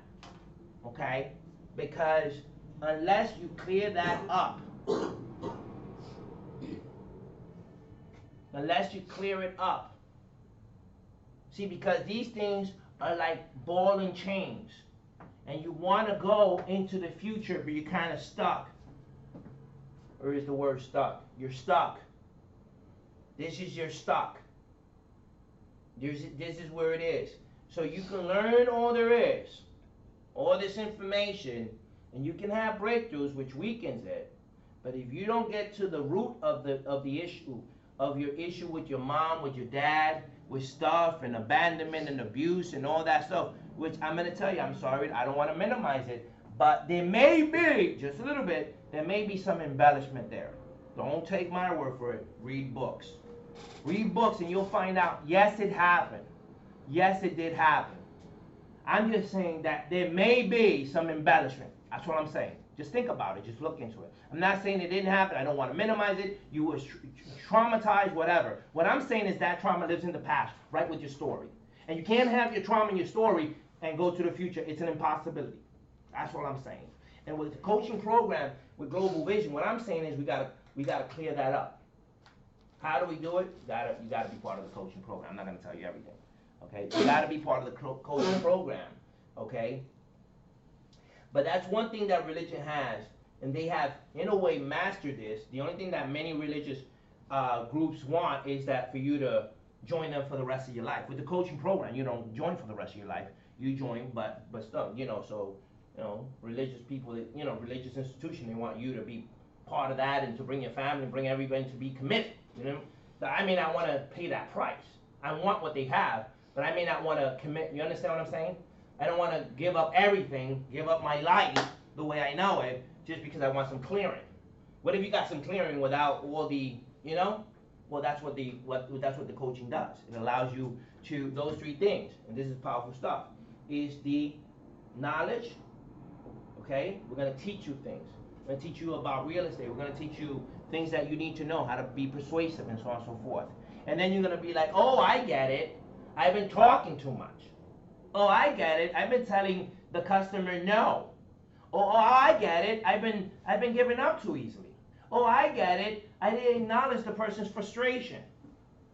Okay? Because unless you clear that up, unless you clear it up. See, because these things are like ball and chains. and you want to go into the future, but you're kind of stuck. Or is the word stuck? You're stuck. This is your stuck. This is where it is. So you can learn all there is, all this information, and you can have breakthroughs, which weakens it. But if you don't get to the root of the issue, of your issue with your mom, with your dad, with stuff and abandonment and abuse and all that stuff, which I'm going to tell you, I'm sorry, I don't want to minimize it, but there may be, just a little bit, there may be some embellishment there. Don't take my word for it. Read books. Read books and you'll find out, yes, it happened. Yes, it did happen. I'm just saying that there may be some embellishment. That's what I'm saying. Just think about it. Just look into it. I'm not saying it didn't happen. I don't want to minimize it. You were traumatized, whatever. What I'm saying is that trauma lives in the past, right with your story. And you can't have your trauma in your story and go to the future. It's an impossibility. That's what I'm saying. And with the coaching program, with Global Vision, what I'm saying is we gotta clear that up. How do we do it? You gotta be part of the coaching program. I'm not gonna tell you everything. Okay? You gotta be part of the coaching program. Okay? But that's one thing that religion has, and they have, in a way, mastered this. The only thing that many religious groups want is that for you to join them for the rest of your life. With the coaching program, you don't join for the rest of your life. You join, but stuff, so, religious people, religious institution, they want you to be part of that and to bring your family and bring everybody to be committed, So I may not want to pay that price. I want what they have, but I may not want to commit. You understand what I'm saying? I don't want to give up everything, give up my life the way I know it, just because I want some clearing. What if you got some clearing without all the, Well, that's what the coaching does. It allows you to those three things, and this is powerful stuff. Is the knowledge. Okay, we're gonna teach you things. We're gonna teach you about real estate. We're gonna teach you things that you need to know, how to be persuasive, and so on and so forth. And then you're gonna be like, oh, I get it. I've been talking too much. Oh, I get it. I've been telling the customer no. Oh, I get it. I've been giving up too easily. Oh, I get it. I didn't acknowledge the person's frustration.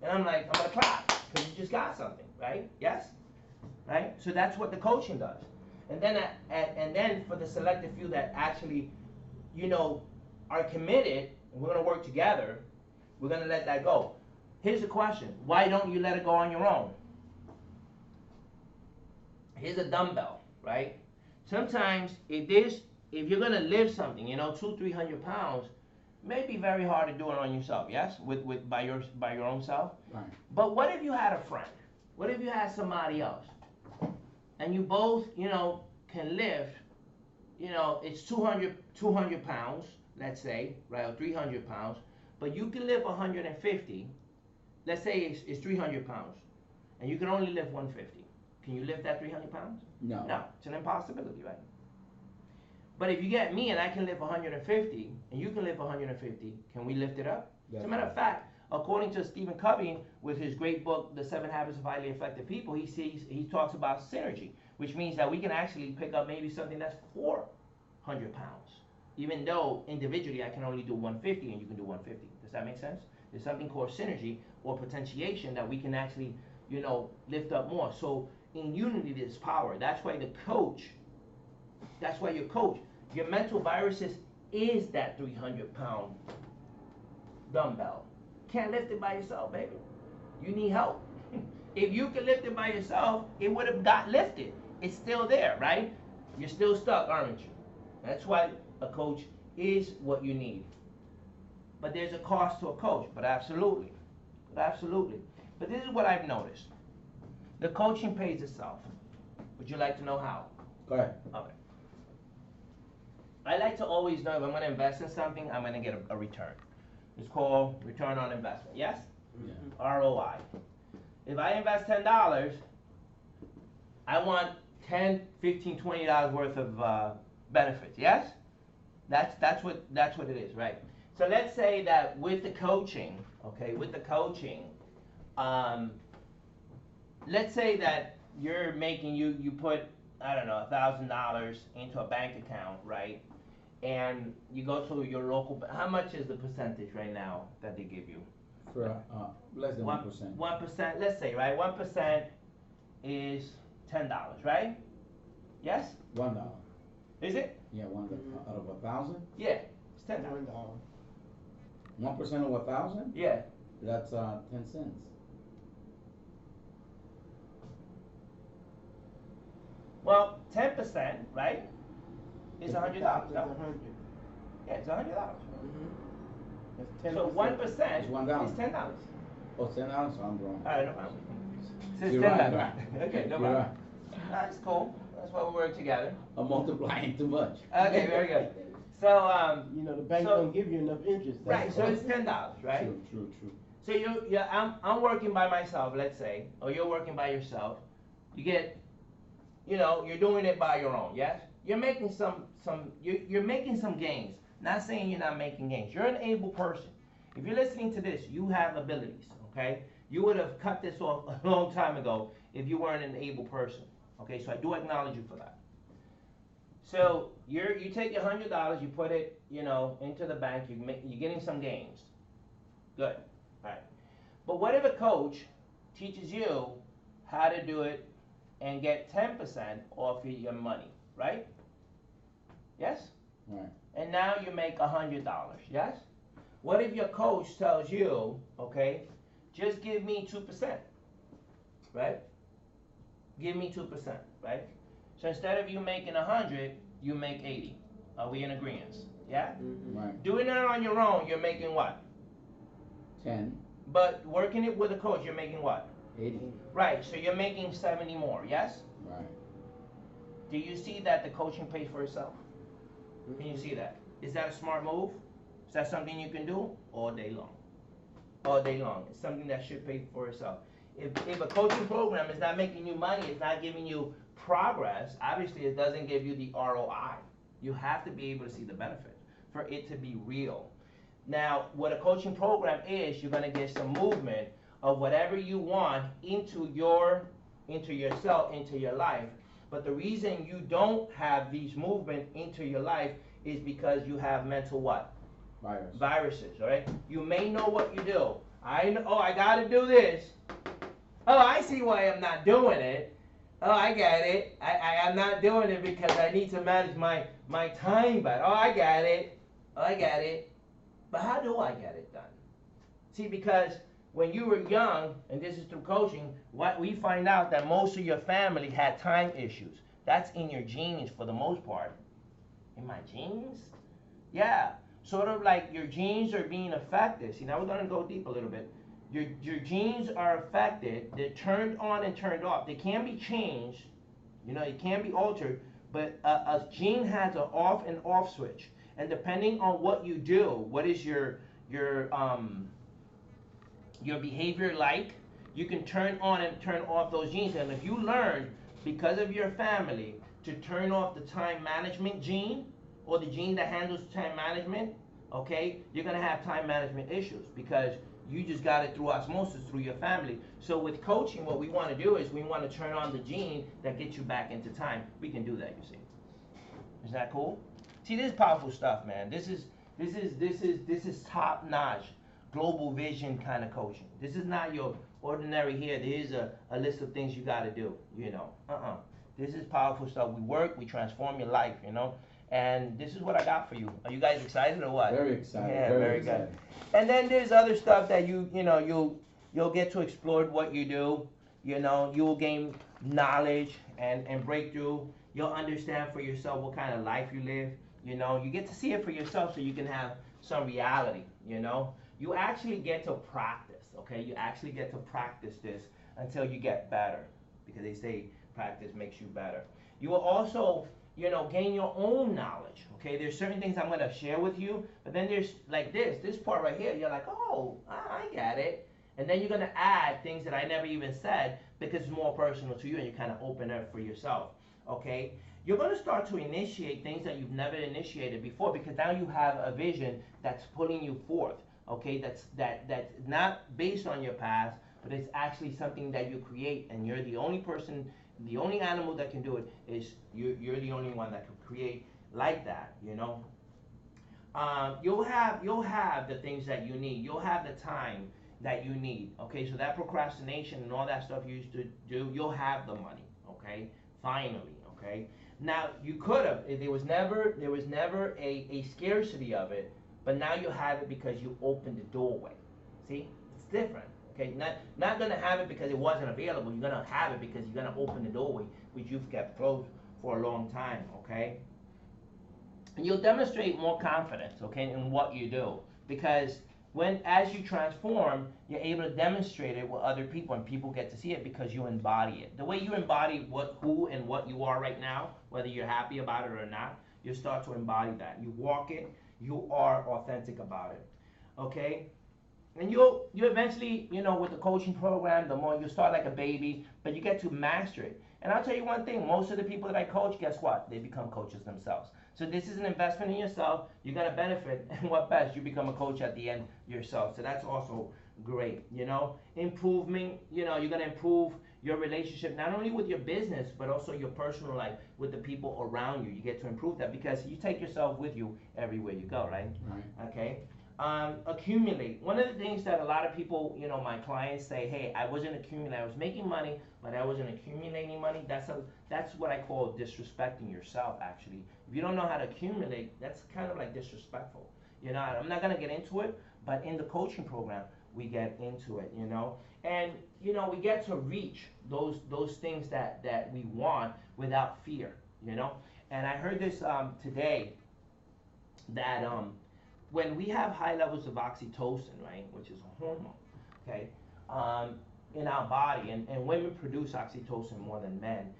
And I'm like, I'm gonna clap because you just got something, right? Yes, right. So that's what the coaching does. And then for the selected few that actually, are committed, and we're gonna work together. We're gonna let that go. Here's the question: why don't you let it go on your own? Here's a dumbbell, right? Sometimes if you're gonna lift something, 200-300 pounds, it may be very hard to do it on yourself, yes, by your own self. Right. But what if you had a friend? What if you had somebody else, and you both, can lift, it's 200 pounds, let's say, right, or 300 pounds, but you can lift 150. Let's say it's 300 pounds, and you can only lift 150. Can you lift that 300 pounds? No. No, it's an impossibility, right? But if you get me and I can lift 150, and you can lift 150, can we lift it up? As a matter of fact, according to Stephen Covey, with his great book, The 7 Habits of Highly Effective People, he talks about synergy, which means that we can actually pick up maybe something that's 400 pounds, even though individually I can only do 150 and you can do 150. Does that make sense? There's something called synergy or potentiation that we can actually, lift up more. So in unity, there's power. That's why your coach, your mental viruses is that 300-pound dumbbell. Can't lift it by yourself, baby. You need help. If you can lift it by yourself, it would have got lifted. It's still there, right? You're still stuck, aren't you? That's why a coach is what you need. But there's a cost to a coach, but absolutely. But this is what I've noticed. The coaching pays itself. Would you like to know how? Go ahead. Okay. I like to always know if I'm going to invest in something, I'm going to get a return. It's called return on investment. Yes? Yeah. ROI. If I invest $10, I want $10, $15, $20 worth of benefits. Yes? That's what it is, right? So let's say that with the coaching, let's say that you're making you put, I don't know, $1,000 into a bank account, right? And you go to your local. How much is the percentage right now that they give you? For less than 1%. 1%. Let's say, right? 1% is $10, right? Yes. $1. Is it? Yeah, one Mhm. out of 1,000. Yeah, it's $10. $1. 1% of 1,000. Yeah. That's 10 cents. Well, 10%, right? Is $100. It's No? 100. Yeah, it's $100. Mhm. That's 10%. So 1% It's $1. is $10. Oh, $10. So I'm wrong. All right, no problem. So it's You're $10. right. Okay, no You're problem. right. That's cool. That's why we work together. I'm multiplying too much. Okay, very good. So You know, the bank So- don't give you enough interest. right, That's so all. it's $10, right? True. So I'm working by myself, let's say, or you're working by yourself. You get, you're doing it by your own, yes? You're making you're making some gains. Not saying you're not making gains. You're an able person. If you're listening to this, you have abilities, okay? You would have cut this off a long time ago if you weren't an able person, okay? So I do acknowledge you for that. So you take your $100, you put it, into the bank. You're getting some gains. Good. All right. But what if a coach teaches you how to do it and get 10% off of your money, right? Yes? Right. And now you make $100, yes? What if your coach tells you, okay, just give me 2%, right? Give me 2%, right? So instead of you making 100, you make 80. Are we in agreement? Yeah? Mhm. Right. Doing it on your own, you're making what? 10. But working it with a coach, you're making what? 80. Right, so you're making 70 more, yes? Right. Do you see that the coaching pays for itself? Can you see that? Is that a smart move? Is that something you can do all day long? All day long. It's something that should pay for itself. If a coaching program is not making you money, it's not giving you progress, obviously it doesn't give you the ROI. You have to be able to see the benefit for it to be real. Now, what a coaching program is, you're gonna get some movement of whatever you want into yourself, into your life. But the reason you don't have these movement into your life is because you have mental what? Viruses, all right? You may know what you do. I gotta do this. Oh, I see why I'm not doing it. Oh, I get it. I'm not doing it because I need to manage my time, but I got it. But how do I get it done? See, because when you were young, and this is through coaching, what we find out that most of your family had time issues. That's in your genes for the most part. In my genes? Yeah. Sort of like your genes are being affected. See, now we're going to go deep a little bit. Your genes are affected. They're turned on and turned off. They can be changed. It can be altered. But a gene has an off and off switch. And depending on what you do, what is your behavior like, you can turn on and turn off those genes. And if you learn, because of your family, to turn off the time management gene, or the gene that handles time management, okay, you're gonna have time management issues because you just got it through osmosis through your family. So with coaching, what we want to do is we want to turn on the gene that gets you back into time. We can do that, you see. Is that cool? See, this is powerful stuff, man. This is top notch global vision kind of coaching. This is not your ordinary here. There is a list of things you got to do. This is powerful stuff. We work, we transform your life. And this is what I got for you. Are you guys excited or what? Very excited. Yeah, very good. And then there's other stuff that you'll get to explore what you do. You will gain knowledge and breakthrough. You'll understand for yourself what kind of life you live. You get to see it for yourself so you can have some reality. You actually get to practice. Okay, you actually get to practice this until you get better, because they say practice makes you better. You will also gain your own knowledge. Okay, there's certain things I'm going to share with you, but then there's like this part right here. You're like, oh, I get it. And then you're going to add things that I never even said because it's more personal to you and you kind of open it for yourself. Okay, you're going to start to initiate things that you've never initiated before because now you have a vision that's pulling you forth. Okay, that's not based on your past, but it's actually something that you create, and you're the only person. The only animal that can do it is you're the only one that can create like that. You'll have the things that you need. You'll have the time that you need. Okay, so that procrastination and all that stuff you used to do, you'll have the money. Okay, finally. Okay, Now you could have. There was never a scarcity of it, but now you have it because you opened the doorway. See, it's different. Okay, not gonna have it because it wasn't available. You're gonna have it because you're gonna open the doorway, which you've kept closed for a long time. Okay, and you'll demonstrate more confidence. Okay, in what you do because as you transform, you're able to demonstrate it with other people, and people get to see it because you embody it. The way you embody who and what you are right now, whether you're happy about it or not, you start to embody that. You walk it. You are authentic about it. Okay, and you eventually, with the coaching program, the more you start like a baby, but you get to master it. And I'll tell you one thing: most of the people that I coach, guess what? They become coaches themselves. So this is an investment in yourself. You're gonna benefit, and what best? You become a coach at the end yourself. So that's also great. Improvement. You're gonna improve your relationship not only with your business but also your personal life with the people around you. You get to improve that because you take yourself with you everywhere you go, right? Right. Okay. Accumulate. One of the things that a lot of people, my clients say, hey, I wasn't accumulating. I was making money, but I wasn't accumulating money. That's what I call disrespecting yourself, actually. If you don't know how to accumulate, that's kind of like disrespectful. I'm not gonna get into it, but in the coaching program, we get into it. And we get to reach those things that we want without fear. And I heard this today that when we have high levels of oxytocin, right, which is a hormone, okay, in our body, and women produce oxytocin more than men,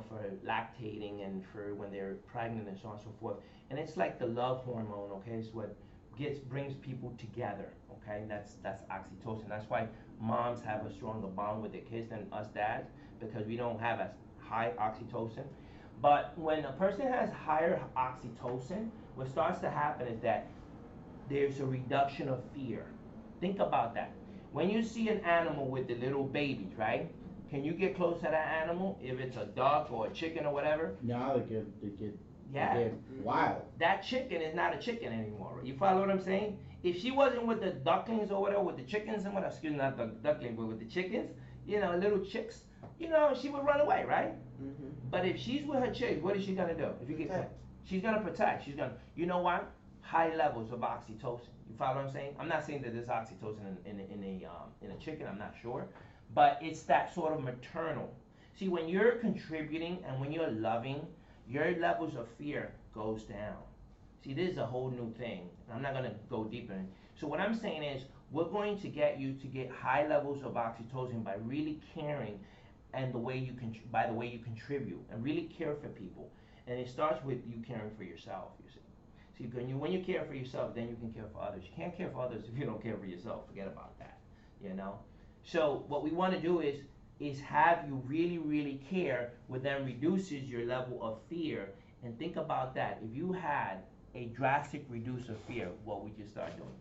for lactating and for when they're pregnant and so on and so forth. And it's like the love hormone, okay, it's what brings people together, okay, that's oxytocin. That's why moms have a stronger bond with their kids than us dads, because we don't have as high oxytocin. But when a person has higher oxytocin, what starts to happen is that there's a reduction of fear. Think about that. When you see an animal with the little babies, right? Can you get close to that animal? If it's a duck or a chicken or whatever? No, they get wild. That chicken is not a chicken anymore. You follow what I'm saying? If she wasn't with the ducklings or whatever, with the chickens and whatever, excuse me, not the ducklings, but with the chickens, little chicks, she would run away, right? Mm-hmm. But if she's with her chicks, what is she gonna do? If you get, she's gonna protect. She's gonna, you know what? High levels of oxytocin. You follow what I'm saying? I'm not saying that there's oxytocin in a chicken. I'm not sure, but it's that sort of maternal. See, when you're contributing and when you're loving, your levels of fear goes down. See, this is a whole new thing. I'm not gonna go deeper in. So what I'm saying is, we're going to get you to get high levels of oxytocin by really caring, and the way you contribute and really care for people. And it starts with you caring for yourself. You see. See, when you care for yourself, then you can care for others. You can't care for others if you don't care for yourself. Forget about that. So what we want to do is have you really, really care, which then reduces your level of fear. And think about that. If you had a drastic reduce of fear, what would you start doing?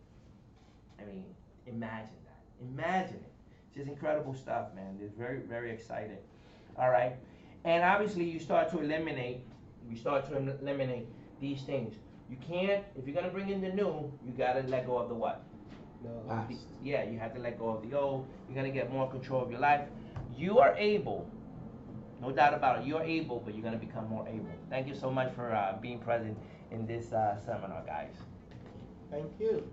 I mean, imagine that. Imagine it. It's just incredible stuff, man. It's very, very exciting. All right. And obviously, you start to eliminate these things. You can't, if you're gonna bring in the new, you gotta let go of the what? No. Yeah, you have to let go of the old. You're gonna get more control of your life. You are able, no doubt about it. You are able, but you're gonna become more able. Thank you so much for being present in this seminar, guys. Thank you.